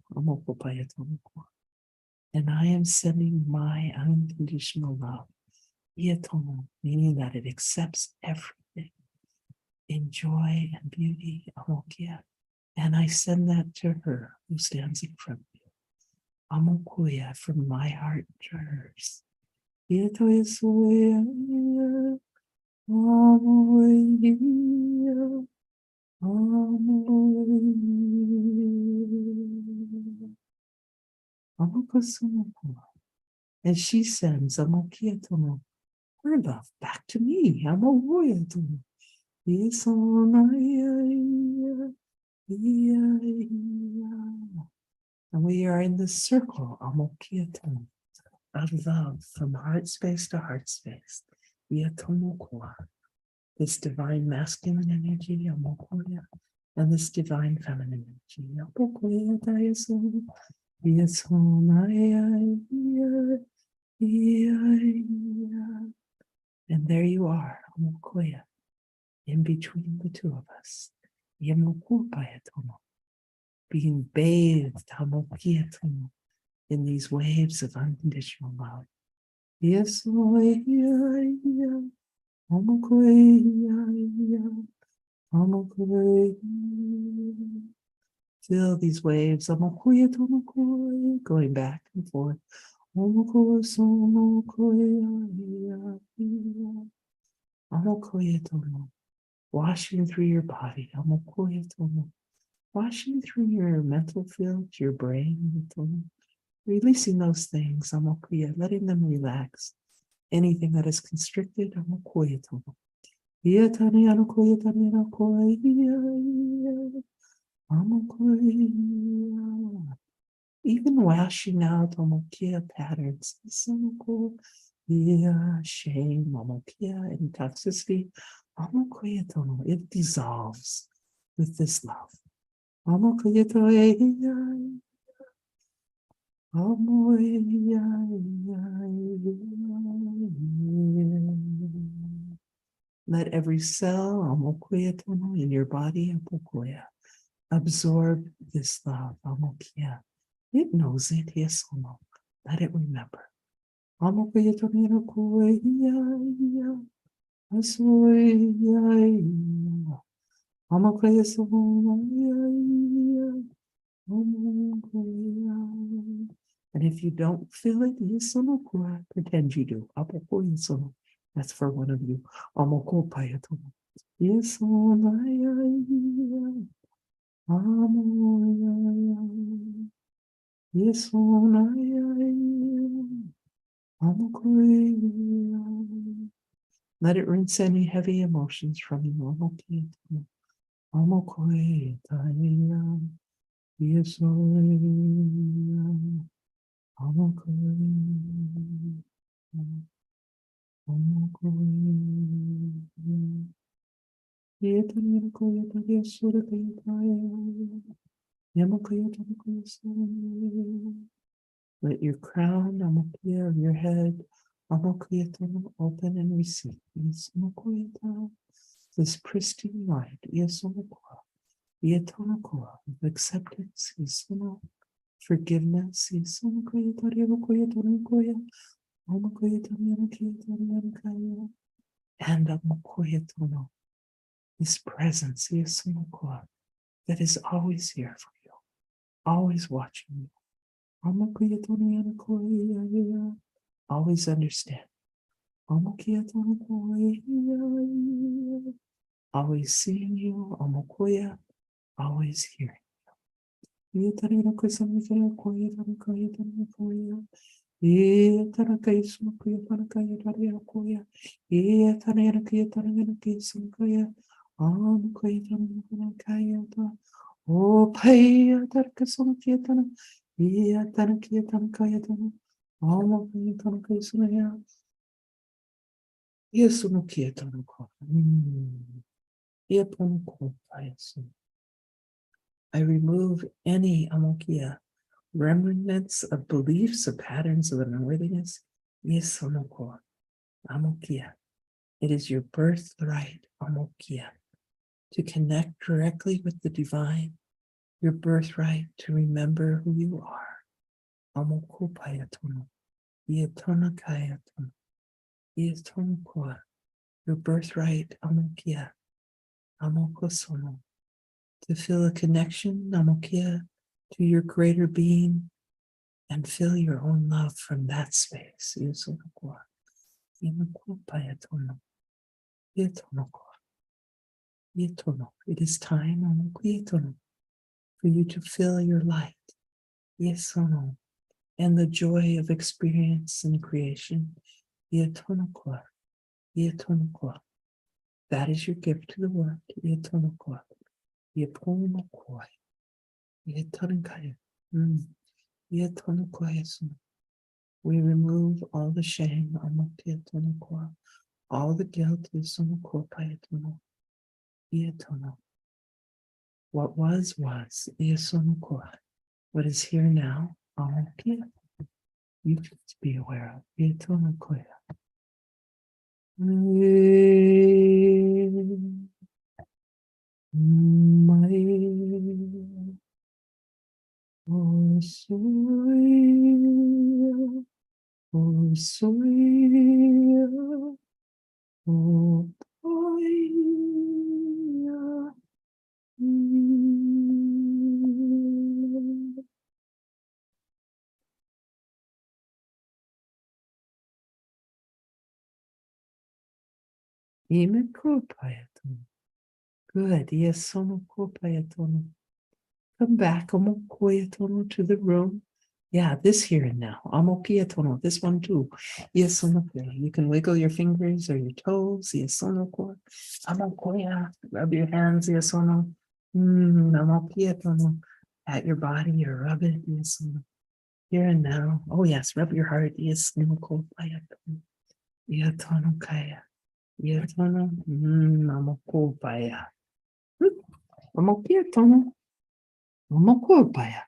and I am sending my unconditional love, meaning that it accepts everything in joy and beauty, and I send that to her who stands in front of you, from my heart to hers. And she sends her love back to me. And we are in this circle, Amokiaton, of love from heart space to heart space. Viatomokua, this divine masculine energy, Amokoya, and this divine feminine energy. Apokoya Dayasu, Viasonaya, and there you are, Amokoya, in between the two of us. Yamokupayatomo, being bathed, Amokiatomo, in these waves of unconditional love. Yes, feel these waves, going back and forth. Washing through your body, washing through your mental field, your brain, releasing those things, letting them relax. Anything that is constricted, even washing out patterns, shame, and toxicity, it dissolves with this love. Let every cell in your body absorb this love. It knows it. Yes, let it remember. And if you don't feel it, pretend you do. That's for one of you. Let it rinse any heavy emotions from you. Let your crown of your head open and receive this pristine light of acceptance, forgiveness, and this presence that is always here for you, always watching you. Always understand. Always seeing you. Always hearing you. Oh, pay Tarkasona. I remove any amokia, remnants of beliefs or patterns of unworthiness. Amokia. It is your birthright, amokia, to connect directly with the divine, your birthright to remember who you are. Amokupayatono, Iatonakayatono, Iatonokua, your birthright, amokia, amokosono, to feel a connection, amokia, to your greater being, and feel your own love from that space. Iatonokua, Imakupayatono, Iatonokua, Iatono. It is time, amokiatono, for you to feel your light. Yesono. And the joy of experience and creation. Iatonokua, Iatonokua. That is your gift to the world. Iatonokua, Iaponokua, Iatonkaya. We remove all the shame, all the guilt. What was. What is here now, you just be aware of. Oh, soy, oh, soy, oh, boy, Good. Yes, sono kopayatono. Come back, amokoyatono, to the room. Yeah, this here and now. Amokiatono, this one too. Yes, sono. You can wiggle your fingers or your toes. Yes, sono ko. Amokoya. Rub your hands. Yes, sono. Amokiatono. Pat your body or rub it. Yes, sono. Here and now. Oh yes, rub your heart. Yes, sono kopayatono. Yatono kaya. Yatono. Amokopaya. Amokiatono. Amokopaya.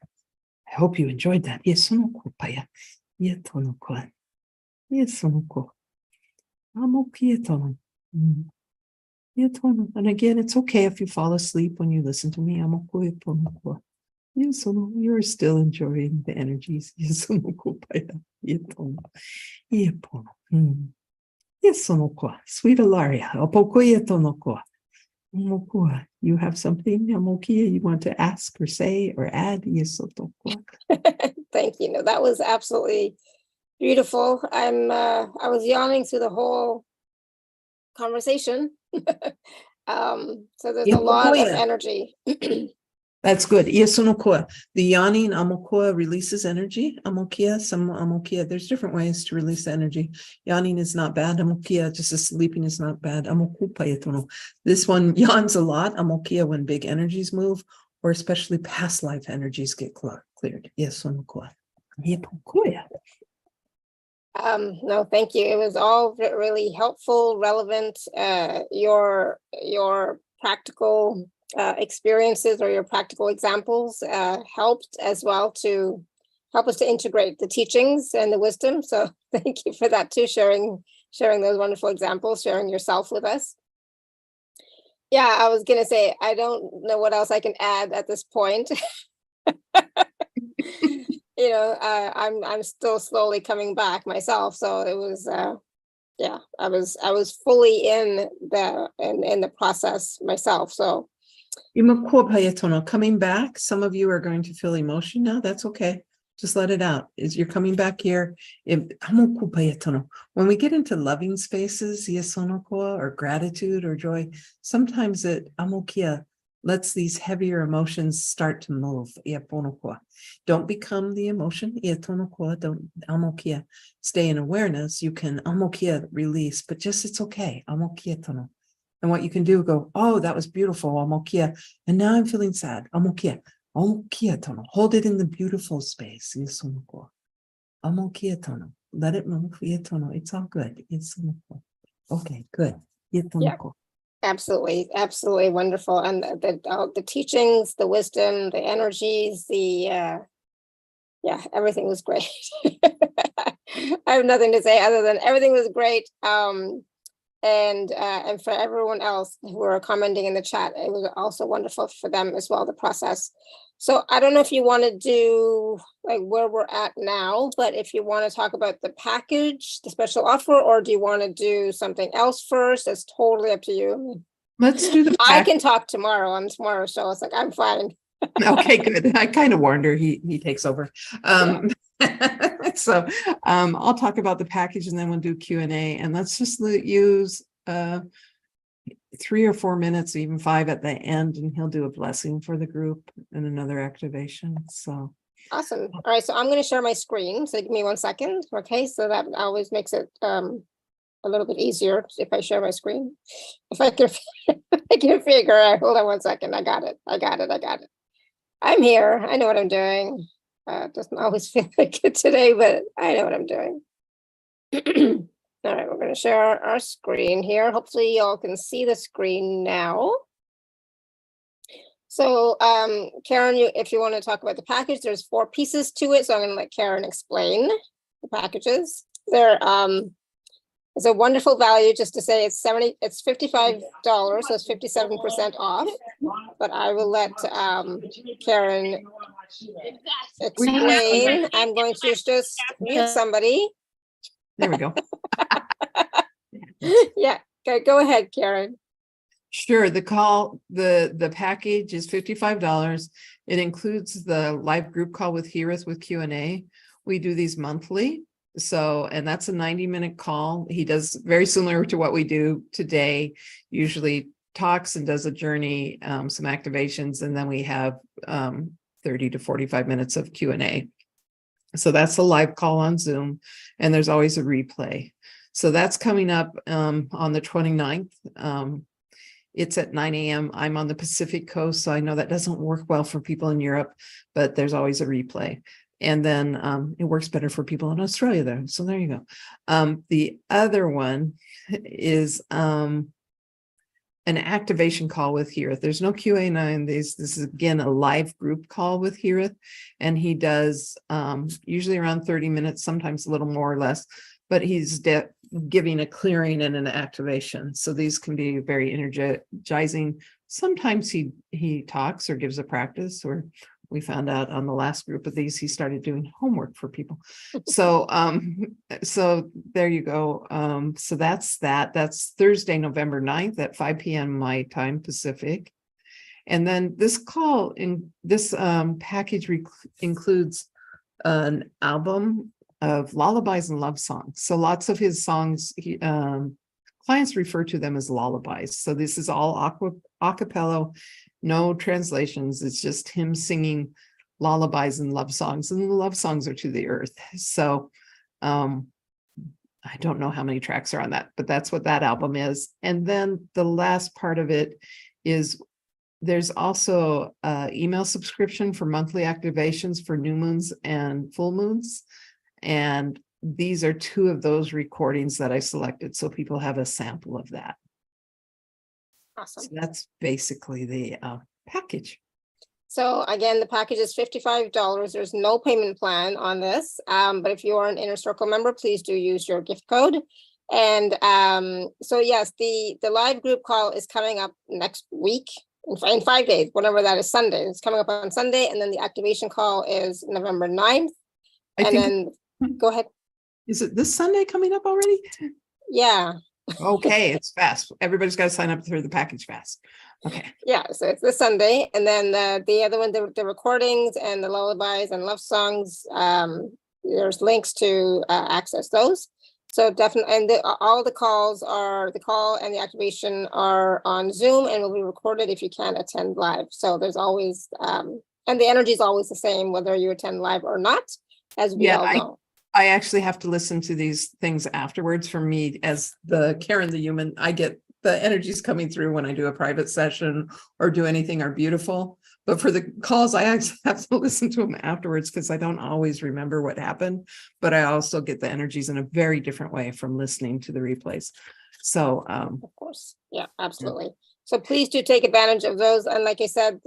I hope you enjoyed that. Yes, sonokopaya. Yetonoko. Yes, sonoko. Amokietono. Yetono. And again, it's okay if you fall asleep when you listen to me. Amokoetonoko. Yes, you're still enjoying the energies. Yes, sonokopaya. Yetono. Yepono. Yes, sonoko. Sweet Ilaria. Apokoyetonoko. Amokua, you have something, Amokia, you want to ask or say or add? Yes, Thank you. No, that was absolutely beautiful. I was yawning through the whole conversation. So there's a lot of energy. That's good. Yesunokua. The yawning, amokoa, releases energy. Amokia, some amokia. There's different ways to release energy. Yawning is not bad. Amokia, just as sleeping is not bad. Amokupayatono. This one yawns a lot. Amokia, when big energies move, or especially past life energies get cleared. Yesunokua. Yepokoya. No, thank you. It was all really helpful, relevant. Your practical experiences or your practical examples helped as well to help us to integrate the teachings and the wisdom. So thank you for that too, sharing those wonderful examples, sharing yourself with us. Yeah, I was gonna say, I don't know what else I can add at this point. You know, I'm still slowly coming back myself. So it was, yeah, I was fully in the process myself. So Coming back, some of you are going to feel emotion now. That's okay. Just let it out. Is you're coming back here. When we get into loving spaces, or gratitude or joy, sometimes it amokia lets these heavier emotions start to move. Don't become the emotion. Don't amokia. Stay in awareness. You can amokia release, but just it's okay. Amokia. And what you can do, go, oh, that was beautiful, amokia. And now I'm feeling sad. Amokia. Amokia tono. Hold it in the beautiful space. Amokia tono. Let it move. It's all good. Okay, good. yeah, absolutely, absolutely wonderful. And the teachings, the wisdom, the energies, yeah, everything was great. I have nothing to say other than everything was great. And for everyone else who are commenting in the chat, it was also wonderful for them as well, the process. So I don't know if you want to do like where we're at now, but if you want to talk about the package, the special offer, or do you want to do something else first? It's totally up to you. Let's do the I can talk tomorrow on tomorrow's show. It's like, I'm fine. Okay, good. I kind of warned her. He takes over. So I'll talk about the package and then we'll do Q&A, and let's just use 3 or 4 minutes, even 5 at the end, and he'll do a blessing for the group and another activation. So awesome. All right, so I'm going to share my screen. So give me 1 second. Okay, so that always makes it a little bit easier if I share my screen. If I can, I can figure out. Hold on 1 second. I got it. I'm here. I know what I'm doing. Doesn't always feel like it today, but I know what I'm doing. All right, we're going to share our screen here. Hopefully y'all can see the screen now. So Karen, if you want to talk about the package, there's 4 pieces to it. So I'm going to let Karen explain the packages. There is a wonderful value, just to say it's $55, so it's 57% off. But I will let Karen explain. I'm going to just mute somebody. There we go. Yeah, okay, go ahead, Karen. Sure. The package is $55. It includes the live group call with He-rith with Q&A. We do these monthly. So, and that's a 90-minute call. He does very similar to what we do today, usually talks and does a journey, some activations, and then we have 30 to 45 minutes of Q&A. So that's a live call on Zoom, and there's always a replay. So that's coming up on the 29th. It's at 9 a.m. I'm on the Pacific Coast, so I know that doesn't work well for people in Europe, but there's always a replay. And then it works better for people in Australia though. So there you go. The other one is an activation call with He-rith. There's no Q&A in these. This is again a live group call with He-rith, and he does usually around 30 minutes, sometimes a little more or less, but he's giving a clearing and an activation. So these can be very energizing. Sometimes he talks or gives a practice, or we found out on the last group of these, he started doing homework for people. So, so there you go. So that's that. That's Thursday, November 9th at 5 p.m. my time Pacific. And then this call in this package includes an album of lullabies and love songs. So lots of his songs, clients refer to them as lullabies. So this is all a cappella, no translations. It's just him singing lullabies and love songs, and the love songs are to the earth. So I don't know how many tracks are on that, but that's what that album is. And then the last part of it is there's also email subscription for monthly activations for new moons and full moons. And these are 2 of those recordings that I selected, so people have a sample of that. Awesome. So that's basically the package. So again, the package is $55. There's no payment plan on this. But if you are an Inner Circle member, please do use your gift code. And so yes, the live group call is coming up next week in 5 days, whatever that is, Sunday. It's coming up on Sunday. And then the activation call is November 9th. Go ahead. Is it this Sunday coming up already? Yeah. Okay, it's fast. Everybody's got to sign up through the package fast. Okay. Yeah, so it's this Sunday. And then the other one, the recordings and the lullabies and love songs, there's links to access those. So definitely, and all the calls the call and the activation are on Zoom and will be recorded if you can't attend live. So there's always, and the energy is always the same, whether you attend live or not, as we all know. I actually have to listen to these things afterwards. For me, as the Karen, the human, I get the energies coming through when I do a private session or do anything are beautiful. But for the calls, I actually have to listen to them afterwards because I don't always remember what happened. But I also get the energies in a very different way from listening to the replays. So, of course. Yeah, absolutely. So please do take advantage of those. And like we said,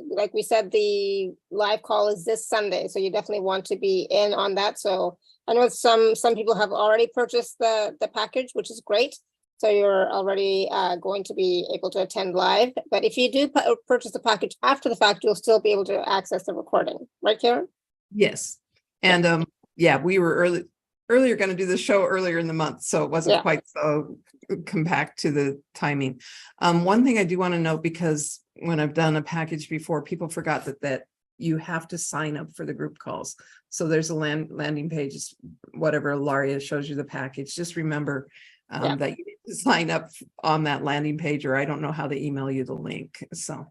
the live call is this Sunday. So you definitely want to be in on that. So I know some people have already purchased the package, which is great. So you're already going to be able to attend live. But if you do purchase the package after the fact, you'll still be able to access the recording. Right, Karen? Yes. And yeah, we were earlier going to do the show earlier in the month, so it wasn't quite so compact to the timing. One thing I do want to note, because when I've done a package before, people forgot that you have to sign up for the group calls. So there's a landing page, whatever Laria shows you the package. Just remember that you need to sign up on that landing page, or I don't know how to email you the link. So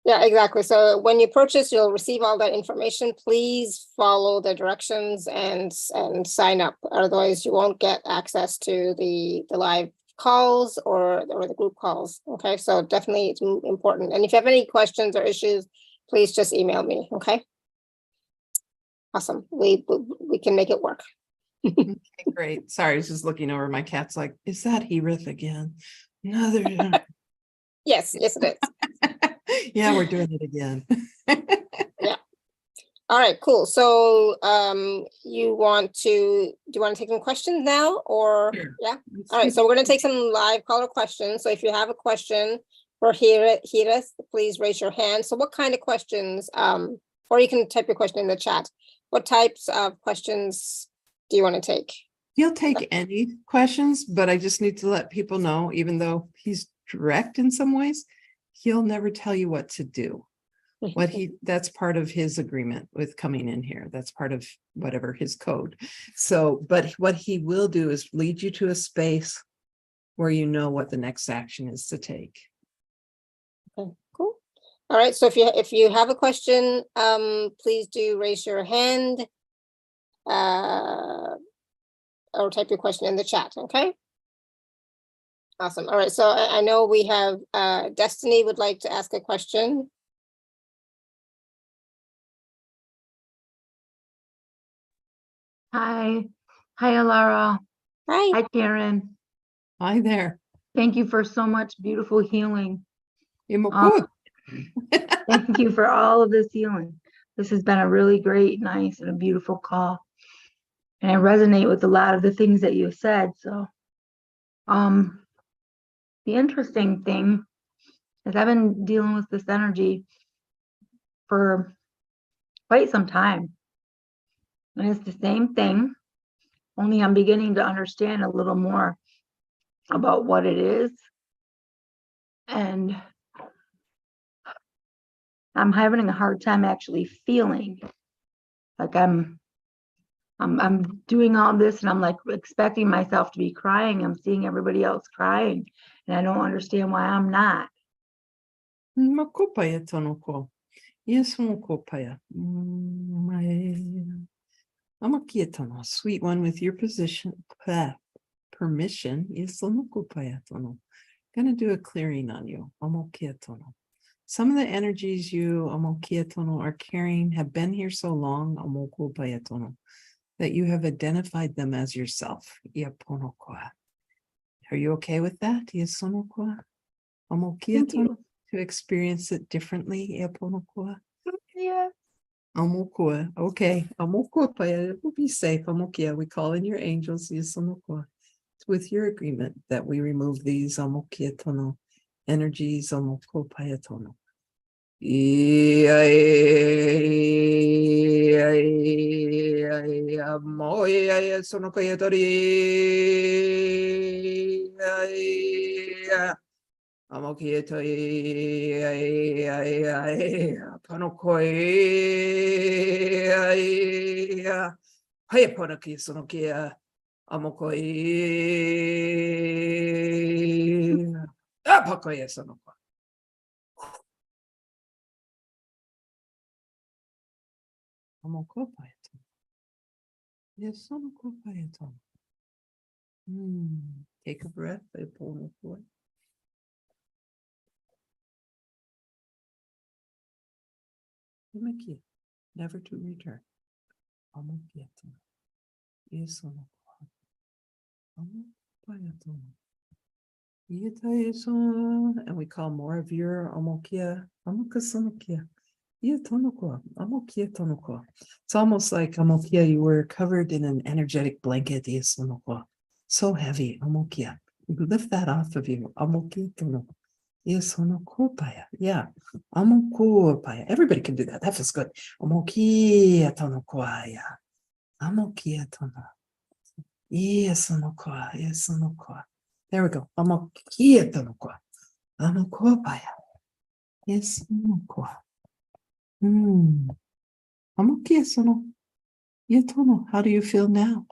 yeah, exactly. So when you purchase, you'll receive all that information. Please follow the directions and sign up. Otherwise, you won't get access to the live calls or the group calls. Okay, so definitely it's important. And if you have any questions or issues, please just email me. Okay. Awesome. We can make it work. Okay, great. Sorry, I was just looking over. My cat's like, is that He-rith again? Another. Yes, it is. Yeah, we're doing it again. All right, cool. So do you want to take some questions now or Sure. yeah? Let's All right, do so we're gonna take some live caller questions. So if you have a question for He-rith, please raise your hand. So what kind of questions, or you can type your question in the chat. What types of questions do you want to take? He'll take any questions, but I just need to let people know, even though he's direct in some ways, he'll never tell you what to do. That's part of his agreement with coming in here. That's part of whatever his code. So, but what he will do is lead you to a space where you know what the next action is to take. Okay, cool. All right, so if you have a question, please do raise your hand. Or type your question in the chat, okay? Awesome. All right, so I know we have Destiny would like to ask a question. Hi. Hi, Alara. Hi. Hi, Karen. Hi there. Thank you for so much beautiful healing. Good. Thank you for all of this healing. This has been a really great, nice, and a beautiful call. And I resonate with a lot of the things that you said. So, the interesting thing is I've been dealing with this energy for quite some time. And it's the same thing, only I'm beginning to understand a little more about what it is. And I'm having a hard time actually feeling like I'm doing all this and I'm like expecting myself to be crying. I'm seeing everybody else crying and I don't understand why I'm not. Sweet one, with your permission, gonna do a clearing on you. Some of the energies you are carrying have been here so long that you have identified them as yourself. Are you okay with that? To experience it differently. Yeah. Okay. We'll be safe. We call in your angels. It's with your agreement that we remove these energies. Take a breath. Never to return. And we call more of your it's almost like you were covered in an energetic blanket. So heavy. You lift that off of you. Yeah. Everybody can do that. That feels good. There we go. How do you feel now?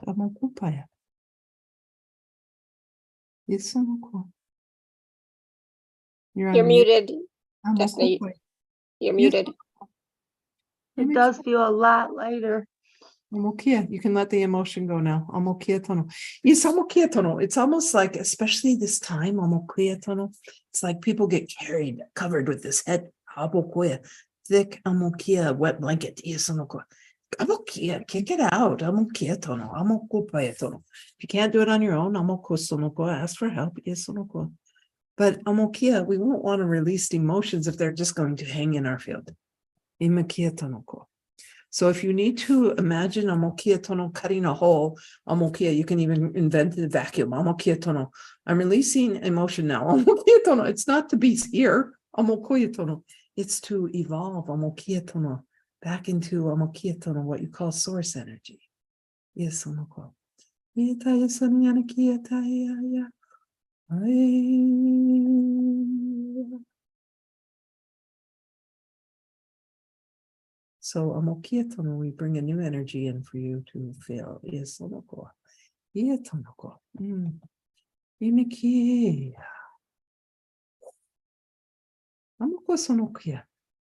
You're muted, Destiny. You're muted. It does feel a lot lighter. You can let the emotion go now. It's almost like, especially this time, it's like people get covered with this head, thick wet blanket. Amokia, kick it out. Amokia tono. Amokupaya tono. If you can't do it on your own, amokosonoko, ask for help. Yesonoko. But amokia, we won't want to release emotions if they're just going to hang in our field. Imakia tonoko. So if you need to imagine amokia tono cutting a hole, amokia, you can even invent the vacuum. Amokia tono. I'm releasing emotion now. Amokia tono. It's not to be here. Amokoya tono. It's to evolve amokia tono back into amokia tono, what you call source energy. Yes, onoko. So amokia tono, we bring a new energy in for you to feel. Yes, onoko. Tonoko. Imiki. Amoko sonokia.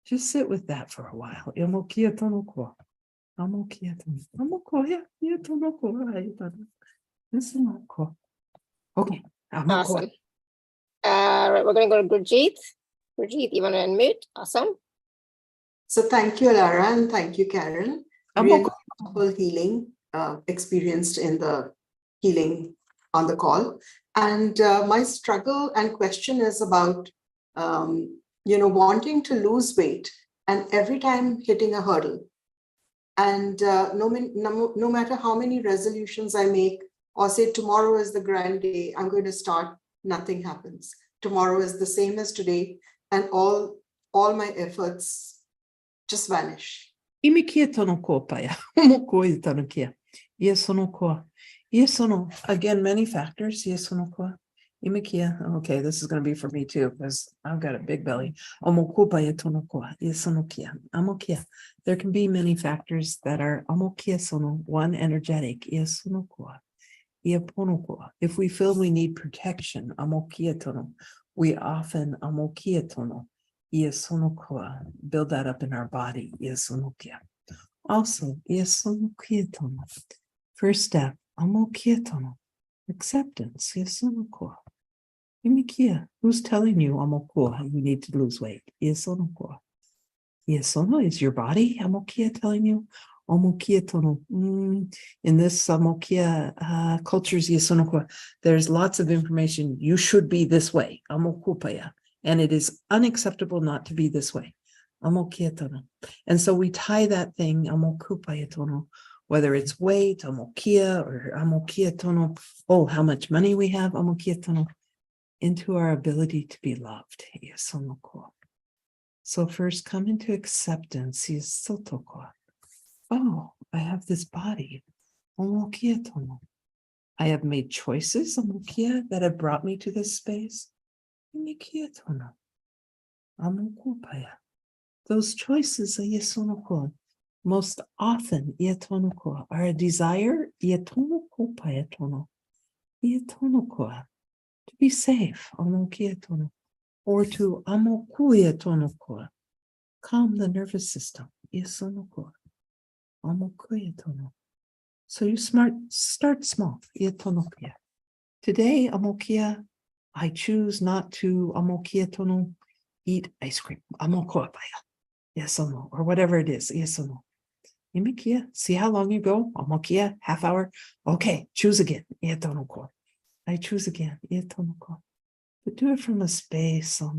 Just sit with that for a while. Amokia tonoko. Amokia tono. Amoko, yeah, tonoko. Yes, onoko. Okay. Amoko. Awesome. Right, we're going to go to Gurjeet. Gurjeet, you want to unmute? Awesome. So thank you, Lara, and thank you, Karen. Really wonderful healing experienced in the healing on the call. And my struggle and question is about, wanting to lose weight and every time hitting a hurdle. And no matter how many resolutions I make or say tomorrow is the grand day, I'm going to start, nothing happens. Tomorrow is the same as today, and all my efforts just vanish. Imikia tonoko paya. Omokoi tanokia. Yes, onoko. Yes, ono. Again, many factors. Yes, onoko. Imikia. Okay, this is going to be for me too, because I've got a big belly. Omoko paya tonoko. Yes, onokia. Amokia. There can be many factors that are amokia sono. One, energetic. Yes, onoko. If we feel we need protection, amokia tono, we often amokia tono. Build that up in our body. Also, first step, acceptance. Who's telling you you need to lose weight? Is your body telling you? In this cultures, there's lots of information. You should be this way. And it is unacceptable not to be this way. And so we tie that thing, whether it's weight, or oh, how much money we have, into our ability to be loved. So first come into acceptance. Oh, I have this body. I have made choices that have brought me to this space. Those choices most often are a desire to be safe or to calm the nervous system. So you start small. Today, I choose not to eat ice cream. Yes or no, or whatever it is. Yes or no. See how long you go? Half hour. Okay, choose again. I choose again. But do it from a space of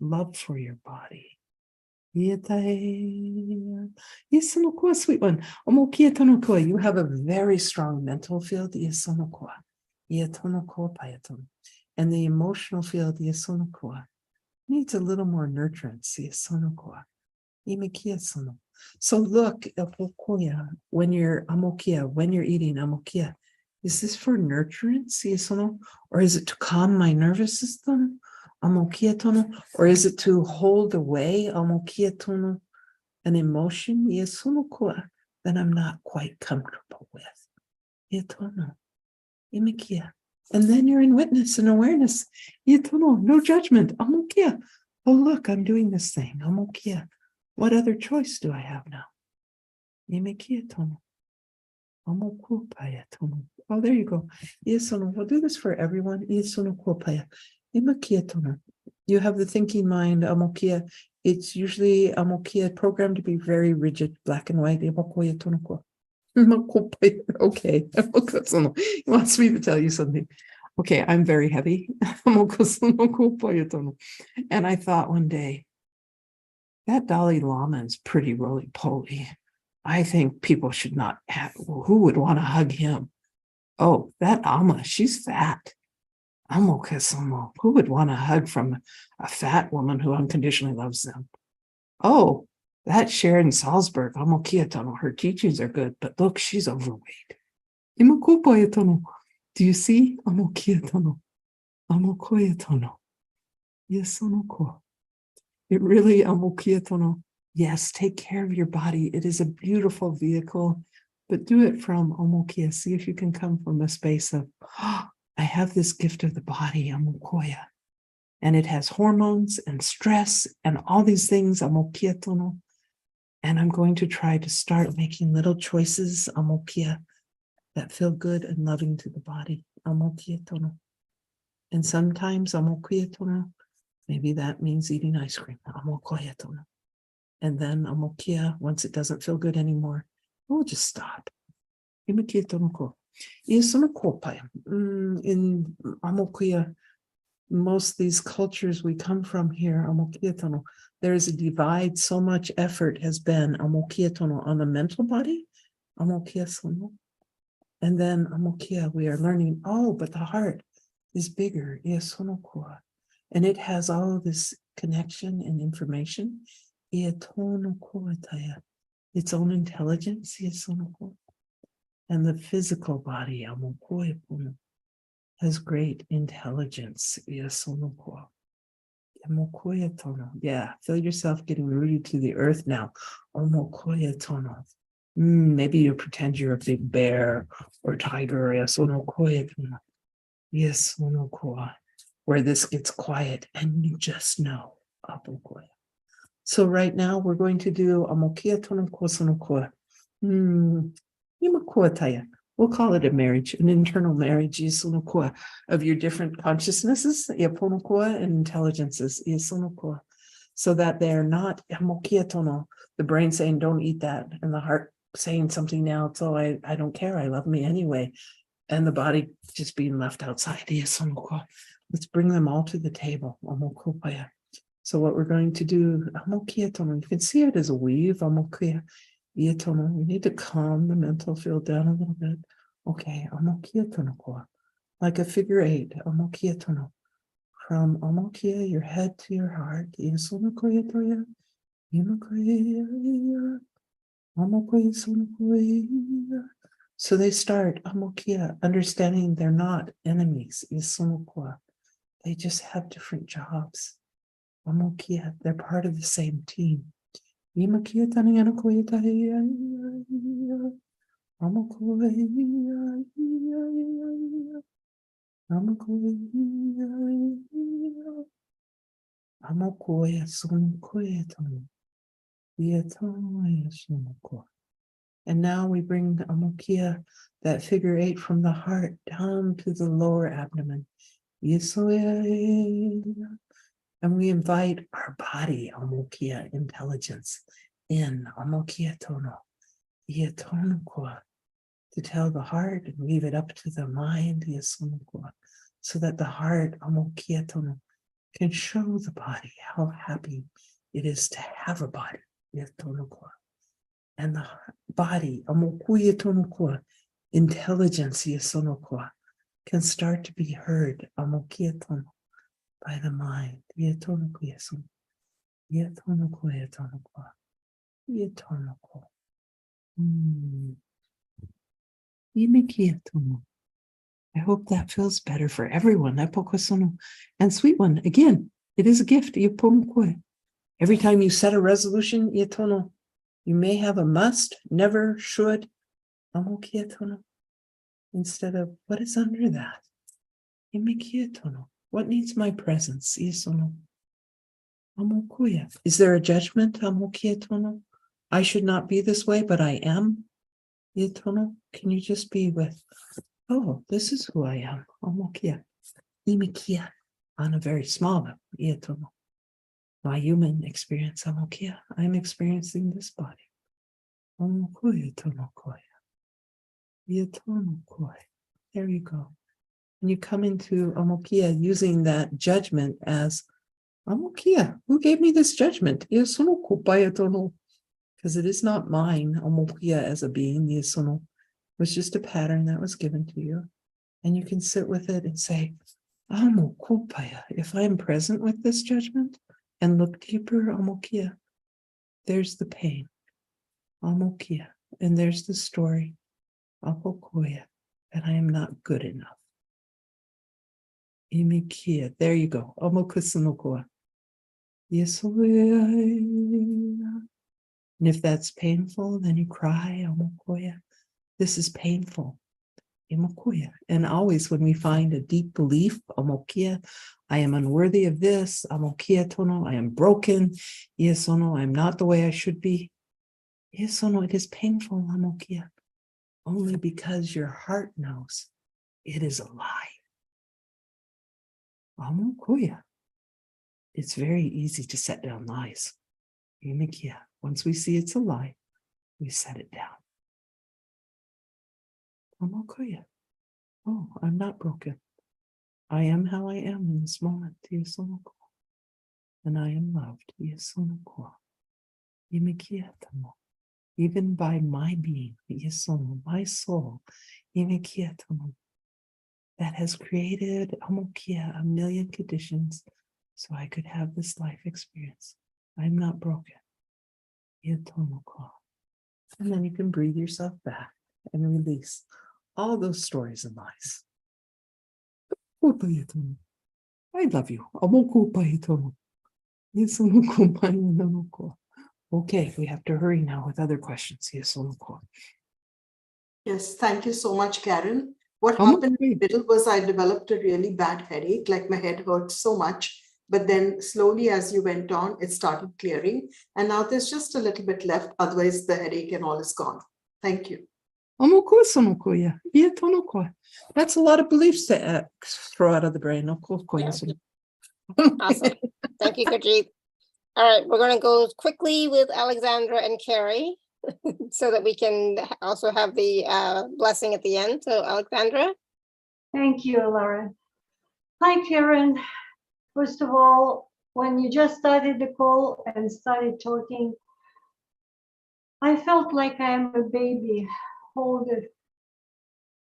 love for your body. Yes, sweet one. You have a very strong mental field. And the emotional field needs a little more nurturance. So look, when you're eating is this for nurturance? Or is it to calm my nervous system? Or is it to hold away an emotion that I'm not quite comfortable with? And then you're in witness and awareness. No judgment. Oh, look, I'm doing this thing. What other choice do I have now? Oh, there you go. We'll do this for everyone. You have the thinking mind, It's usually Amokia programmed to be very rigid, black and white. Okay. He wants me to tell you something. Okay, I'm very heavy. And I thought one day, that Dalai Lama is pretty roly-poly. I think people should not have, who would want to hug him? Oh, that Amma, she's fat. Who would want a hug from a fat woman who unconditionally loves them? Oh, that Sharon Salzberg, her teachings are good, but look, she's overweight. Do you see? Yes, it really, yes, take care of your body. It is a beautiful vehicle, but do it from Amokia. See if you can come from a space of, oh, I have this gift of the body, Amokoya. And it has hormones and stress and all these things, Amokia tono. And I'm going to try to start making little choices, Amokia, that feel good and loving to the body, Amokia tono. And sometimes Amokia tono, maybe that means eating ice cream, Amokoya tono. And then Amokia, once it doesn't feel good anymore, we'll just stop. In Amokia, most of these cultures we come from here, there is a divide. So much effort has been on the mental body, and then we are learning, oh, but the heart is bigger, and it has all this connection and information, its own intelligence, and the physical body has great intelligence. Yeah, feel yourself getting rooted to the earth now. Maybe you pretend you're a big bear or tiger. Yes, where this gets quiet and you just know. So right now we're going to do we'll call it a marriage, an internal marriage of your different consciousnesses and intelligences, so that they're not the brain saying don't eat that, and the heart saying something else, oh, I don't care, I love me anyway, and the body just being left outside. Let's bring them all to the table. So what we're going to do, you can see it as a weave. We need to calm the mental field down a little bit. Okay, like a figure 8. From your head to your heart. So they start understanding they're not enemies. They just have different jobs. They're part of the same team. And now we bring Amokia, that figure 8, from the heart down to the lower abdomen. And we invite our body, Amokia intelligence, in Amokia tono, to tell the heart and leave it up to the mind, so that the heart, Amokia tono, can show the body how happy it is to have a body, and the body, Amokuya tono, intelligence, can start to be heard, Amokia tono, by the mind. I hope that feels better for everyone. And sweet one, again, it is a gift. Every time you set a resolution, you may have a must, never, should, instead of what is under that. What needs my presence? Is there a judgment? I should not be this way, but I am. Can you just be with, oh, this is who I am. On a very small level. My human experience, Amokia. I'm experiencing this body. Omokoya tonokoya. Yatonokoya. There you go. And you come into Amokia using that judgment as Amokia. Who gave me this judgment? Because it is not mine, Amokia as a being. It was just a pattern that was given to you. And you can sit with it and say, Amokupaya. If I'm present with this judgment and look deeper, Amokia, there's the pain. Amokia. And there's the story. Apokoya. And I am not good enough. Imikia. There you go. Amokusunokoa. And if that's painful, then you cry. Amokoya. This is painful. Imokuya. And always when we find a deep belief, Amokia, I am unworthy of this. Amokia tono, I am broken. Yesono, I'm not the way I should be. Yesono, it is painful, Amokia. Only because your heart knows it is a lie. Amokuya. It's very easy to set down lies. Imikia. Once we see it's a lie, we set it down. Amokuya. Oh, I'm not broken. I am how I am in this moment. Yesonoko. And I am loved. Yesonoko. Imikia tamo. Even by my being, Yesono, my soul, Imikia tamo. That has created Amokia, a million conditions so I could have this life experience. I'm not broken. Yetonoko. And then you can breathe yourself back and release all those stories and lies. I love you. Okay, we have to hurry now with other questions. Yes, thank you so much, Karen. What happened in the middle was I developed a really bad headache, like my head hurt so much. But then slowly as you went on, it started clearing. And now there's just a little bit left. Otherwise, the headache and all is gone. Thank you. That's a lot of beliefs to throw out of the brain. Awesome. Thank you, Gurjeet. All right, we're going to go quickly with Alexandra and Carrie so that we can also have the blessing at the end. So Alexandra. Thank you, Laura. Hi, Karen. First of all, when you just started the call and started talking, I felt like I am a baby held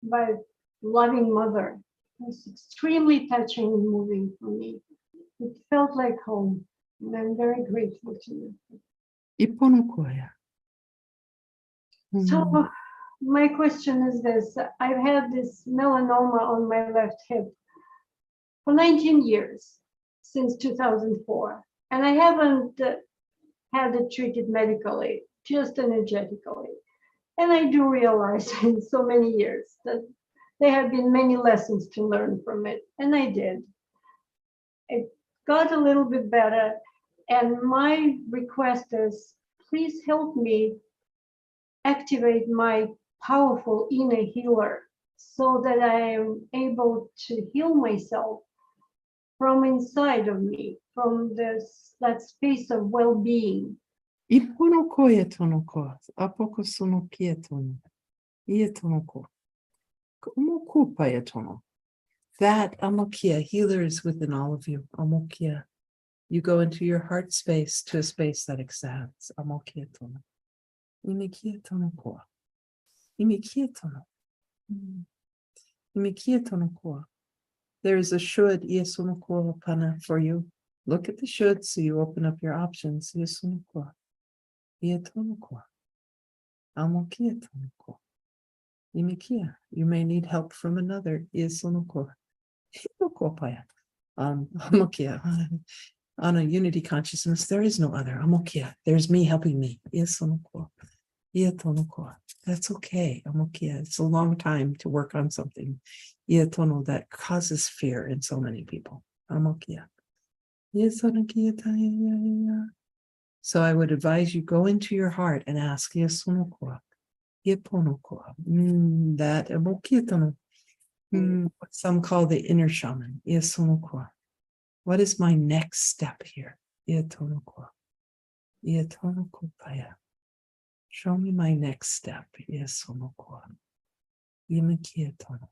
by a loving mother. It was extremely touching and moving for me. It felt like home, and I'm very grateful to you. So my question is this. I've had this melanoma on my left hip for 19 years, since 2004. And I haven't had it treated medically, just energetically. And I do realize in so many years that there have been many lessons to learn from it. And I did. It got a little bit better. And my request is, please help me activate my powerful inner healer so that I am able to heal myself from inside of me, from that space of well-being. That Amokia, healer is within all of you. Amokia. You go into your heart space to a space that expands. Amokia tono. Imikia tono koa. Imikia tono. Imikia tono koa. There is a should yesunokoa pana for you. Look at the should so you open up your options. Yesunokoa. Yetonokoa. Amokia tonokoa. Imikia. You may need help from another. Yesunokoa. Hitokopaya. Amokia. On a unity consciousness, there is no other. Amokia. There's me helping me. Yesunokoa. Yetonokoa. That's okay. Amokia. It's a long time to work on something. Yetono that causes fear in so many people. Amokia. So I would advise you go into your heart and ask Yesunokoa. Yeponokoa. That Amokia tono. What some call the inner shaman. Yesunokoa. What is my next step here? Yetonoko. Yetonoko paya. Show me my next step. Yesonoko. Yemakietono.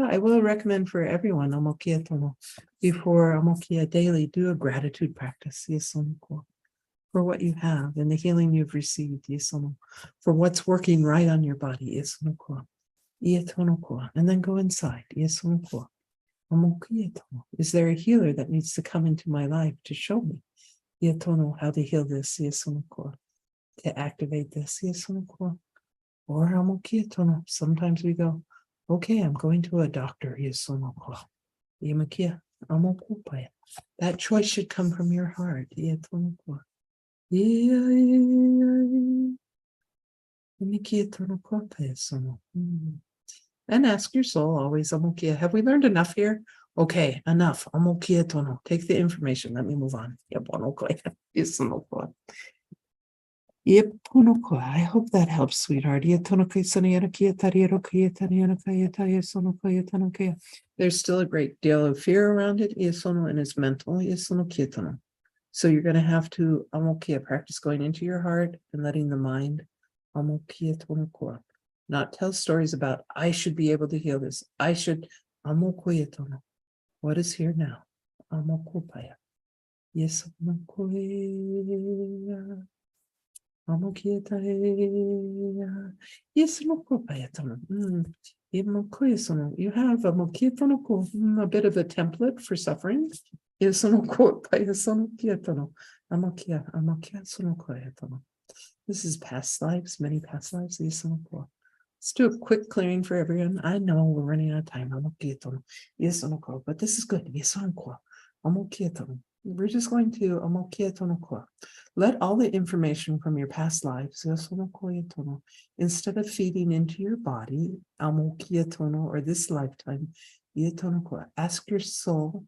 I will recommend for everyone before Amokia daily, do a gratitude practice. For what you have and the healing you've received. For what's working right on your body. And then go inside. Is there a healer that needs to come into my life to show me how to heal this? To activate this. Or sometimes we go, okay, I'm going to a doctor. That choice should come from your heart. And ask your soul always, have we learned enough here? Okay, enough. Take the information. Let me move on. I hope that helps, sweetheart. There's still a great deal of fear around it, and it's mental. So you're going to have to practice going into your heart and letting the mind not tell stories about I should be able to heal this. I should. What is here now? Yes. Yes, you have a bit of a template for suffering. This is past lives, many past lives. Let's do a quick clearing for everyone. I know we're running out of time. But this is good. We're just going to let all the information from your past lives, instead of feeding into your body, or this lifetime, ask your soul,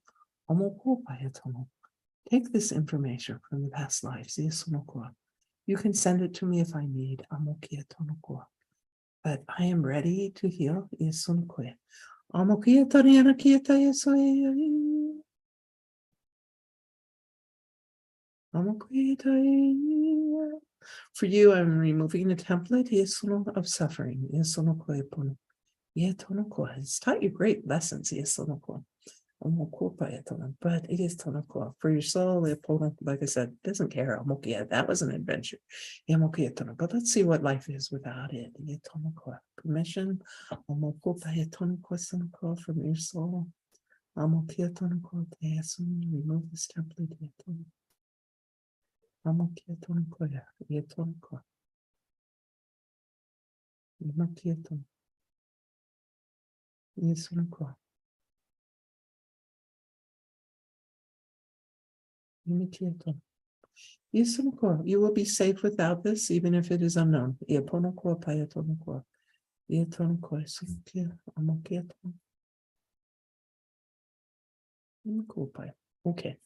take this information from the past lives. You can send it to me if I need. But I am ready to heal. For you, I'm removing the template of suffering. It's taught you great lessons. But it is for your soul. Like I said, doesn't care. That was an adventure. But let's see what life is without it. Permission from your soul. Remove this template. You will be safe without this, even if it is unknown. Okay.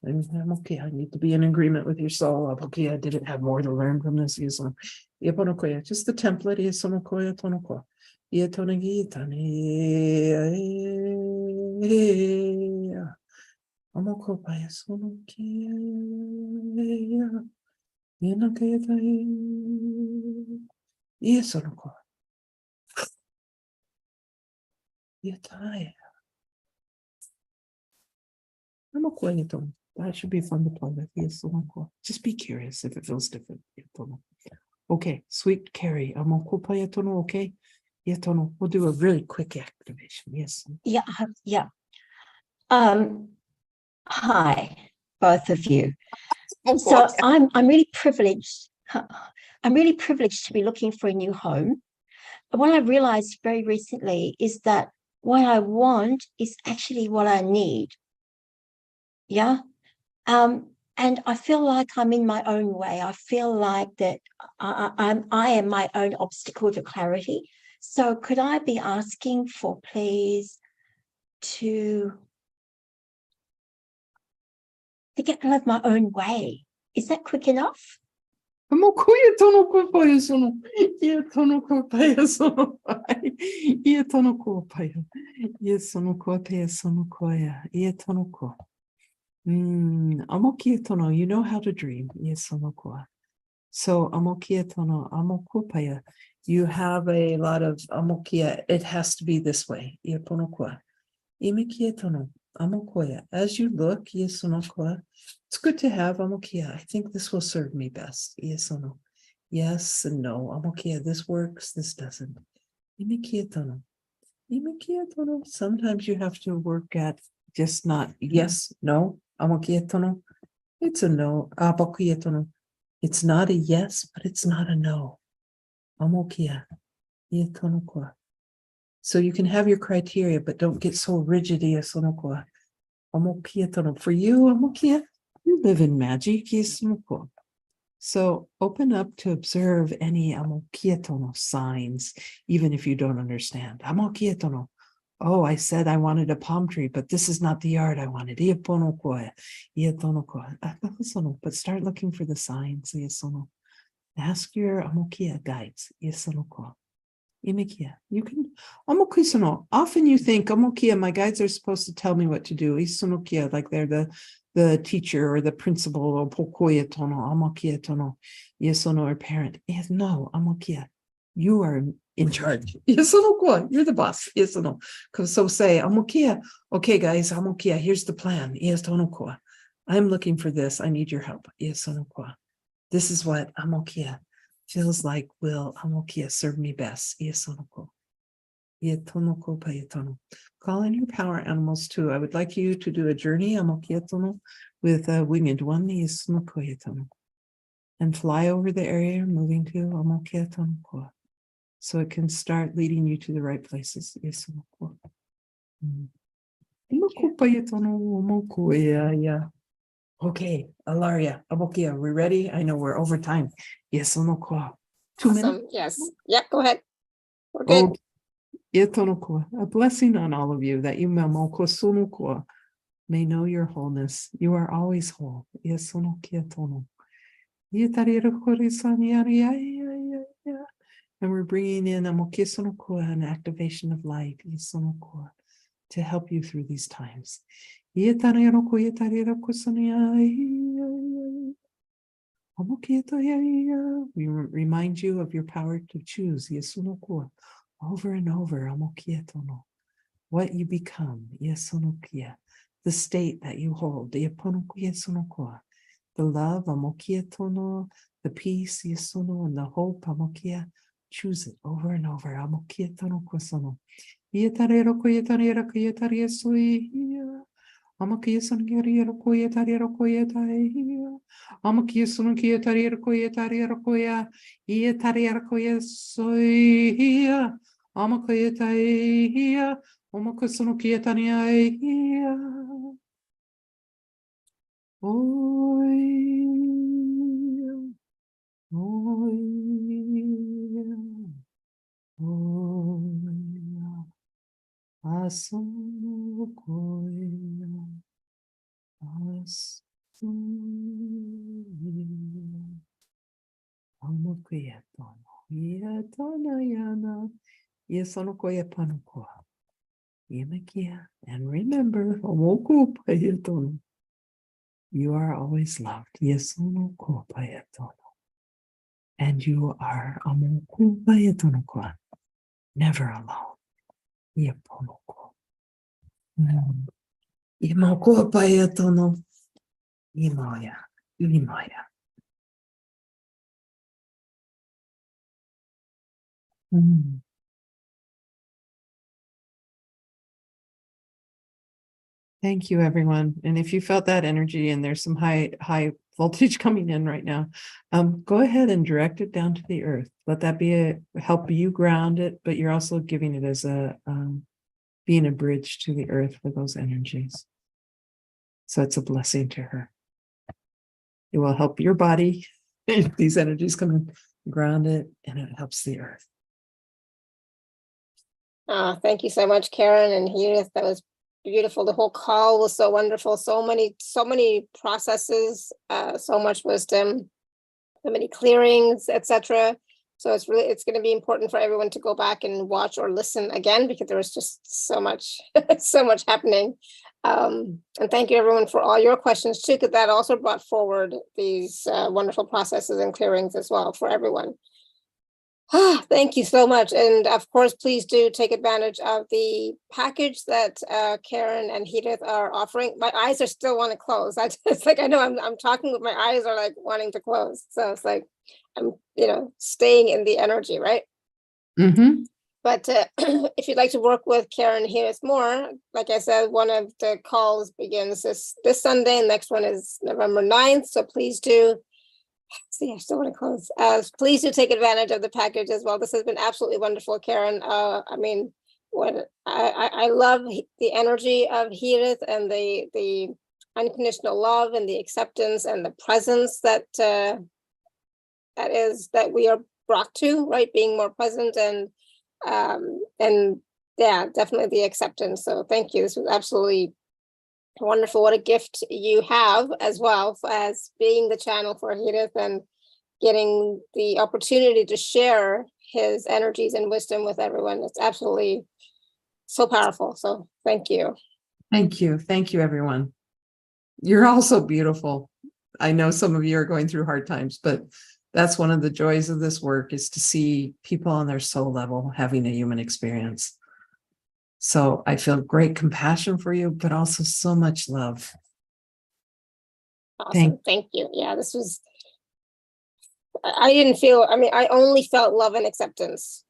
I'm okay. I need to be in agreement with your soul. Okay, I didn't have more to learn from this. Just the template is that should be fun to play with. Just be curious if it feels different. Okay, sweet Carrie. Okay. We'll do a really quick activation. Yes. Yeah. Hi, both of you. So I'm really privileged. I'm really privileged to be looking for a new home. What I realized very recently is that what I want is actually what I need. Yeah. And I feel like I'm in my own way. I feel like that I am my own obstacle to clarity. So could I be asking for, please, to get out of my own way? Is that quick enough? Amokuya tono kopaya sono. Ia tono kopaya sono. Ia tono kopaya. Ia sono kopaya sono koya. Ia tono ko. Amokia tono, you know how to dream. Ia sono ko. So amokia tono, amokopaya. You have a lot of amokia. It has to be this way. Ia tono ko. Imikia tono. Amokoya. As you look, yesonokoa, it's good to have amokia. I think this will serve me best. Yesono. Yes and no. Amokia, this works, this doesn't. Imikia tono. Imikia tono. Sometimes you have to work at just not yes, no. Amokia tono. It's a no. Amokia tono. It's not a yes, but it's not a no. Amokia. Yetonokoa. So you can have your criteria, but don't get so rigid. Yesonokoa. Amokia tono. For you, amokia, you live in magic. Yesonokoa. So open up to observe any amokia tono signs, even if you don't understand. Amokia tono. Oh, I said I wanted a palm tree, but this is not the art I wanted. Ieponokoa. Ietonokoa. But start looking for the signs. Yesono. Ask your amokia guides. Yesonokoa. Imikia. You can amokisono. Often you think amokia, my guides are supposed to tell me what to do. Isonokia, like they're the teacher or the principal or pokoya tono, amokia tono, yesono or parent. Yes, no, amokia. You are in charge. Yesono, you're the boss. Yesono. So say amokia. Okay, guys, amokia, here's the plan. Yesono. I'm looking for this. I need your help. Yesono. This is what amokia feels like. Will amokia serve me best? Iesonoko. Ietonoko payetono. Call in your power animals too. I would like you to do a journey amokietono with a winged one, iesonoko, and fly over the area, moving to amokietono, so it can start leading you to the right places. Iesonoko. Imoko payetono, omoko, yeah. Okay, Alaria, Abokia, we're ready? I know we're over time. Yes, onoko. 2 minutes. Awesome. Yes. Yep. Go ahead. We're good. Oh, yetonoko. A blessing on all of you that you mamoko sonoko may know your wholeness. You are always whole. Yes, onokietono. And we're bringing in amokisonoko, an activation of light, yesonoko, to help you through these times. We remind you of your power to choose over and over. What you become, the state that you hold, the love, the peace, and the hope. Choose it over and over. Amakiyasun Giriya Koya Tarira Koya Taia. Amakiyasun Kia Tarira Koya Tarira Koya. Ia Tarira Koya Soia. Amakaya Taia. Omakasun Kia Tania. Oi. Oi. Oi. Asono koina, amokuya tono, tono yana, yesono koya panokoa, yemekia, and remember, amoku payetono. You are always loved, yesono ko payetono, and you are amoku payetono koa, never alone. Yeponoko. Imoko payetono. Imoya. Imoya. Thank you, everyone. And if you felt that energy and there's some high voltage coming in right now, go ahead and direct it down to the earth. Let that be help you ground it, but you're also giving it as being a bridge to the earth for those energies. So it's a blessing to her. It will help your body. If these energies come in, ground it, and it helps the earth. Thank you so much, Karen and He-rith. That was beautiful. The whole call was so wonderful. So many processes, so much wisdom. so many clearings, etc. So it's going to be important for everyone to go back and watch or listen again, because there was just so much, so much happening. And thank you everyone for all your questions too, because that also brought forward these wonderful processes and clearings as well for everyone. Thank you so much. And of course, please do take advantage of the package that Karen and He-rith are offering. My eyes are still want to close. It's like, I know I'm talking with my eyes are like wanting to close. So it's like, I'm, staying in the energy, right? Mm-hmm. But if you'd like to work with Karen He-rith more, like I said, one of the calls begins this Sunday, and next one is November 9th. So please do. See, I still want to close. Please do take advantage of the package as well. This has been absolutely wonderful, Karen. I mean, what I love the energy of He-rith and the unconditional love and the acceptance and the presence that we are brought to, right? Being more present and yeah, definitely the acceptance. So thank you. This was absolutely wonderful. What a gift you have as well as being the channel for He-rith and getting the opportunity to share his energies and wisdom with everyone. It's absolutely so powerful. So thank you. Thank you. Thank you, everyone. You're all so beautiful. I know some of you are going through hard times, but that's one of the joys of this work, is to see people on their soul level having a human experience. So I feel great compassion for you, but also so much love. Awesome. Thank you. Yeah, this was, I didn't feel, I mean, I only felt love and acceptance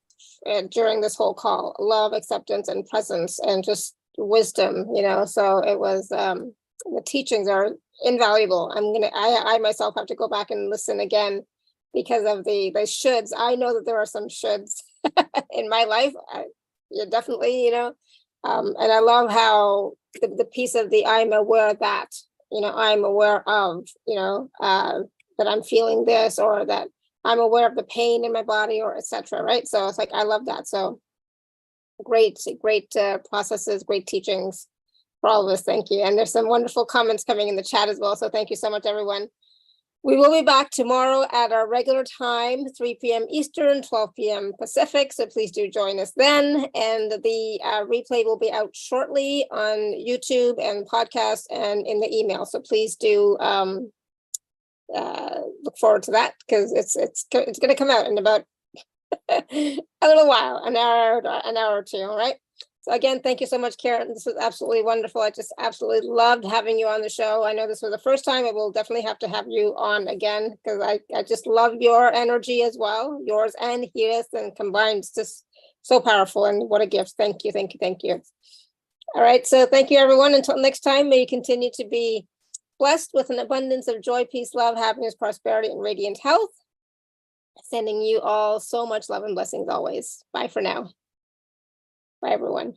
during this whole call. Love, acceptance, and presence, and just wisdom, so it was, the teachings are invaluable. I myself have to go back and listen again because of the shoulds. I know that there are some shoulds in my life. Yeah, definitely, and I love how the piece of the I'm aware that, I'm aware of, that I'm feeling this, or that I'm aware of the pain in my body, or etc. Right. So it's like, I love that. So great processes, great teachings for all of us. Thank you. And there's some wonderful comments coming in the chat as well. So thank you so much, everyone. We will be back tomorrow at our regular time, 3 p.m. Eastern, 12 p.m. Pacific. So please do join us then. And the replay will be out shortly on YouTube and podcast and in the email. So please do look forward to that, because it's going to come out in about a little while, an hour or two. All right. So again, thank you so much, Karen. This was absolutely wonderful. I just absolutely loved having you on the show. I know this was the first time. I will definitely have to have you on again, because I just love your energy as well, yours and He-rith, and combined, it's just so powerful, and what a gift. Thank you, thank you, thank you. All right, so thank you, everyone. Until next time, may you continue to be blessed with an abundance of joy, peace, love, happiness, prosperity, and radiant health. Sending you all so much love and blessings always. Bye for now. Bye, everyone.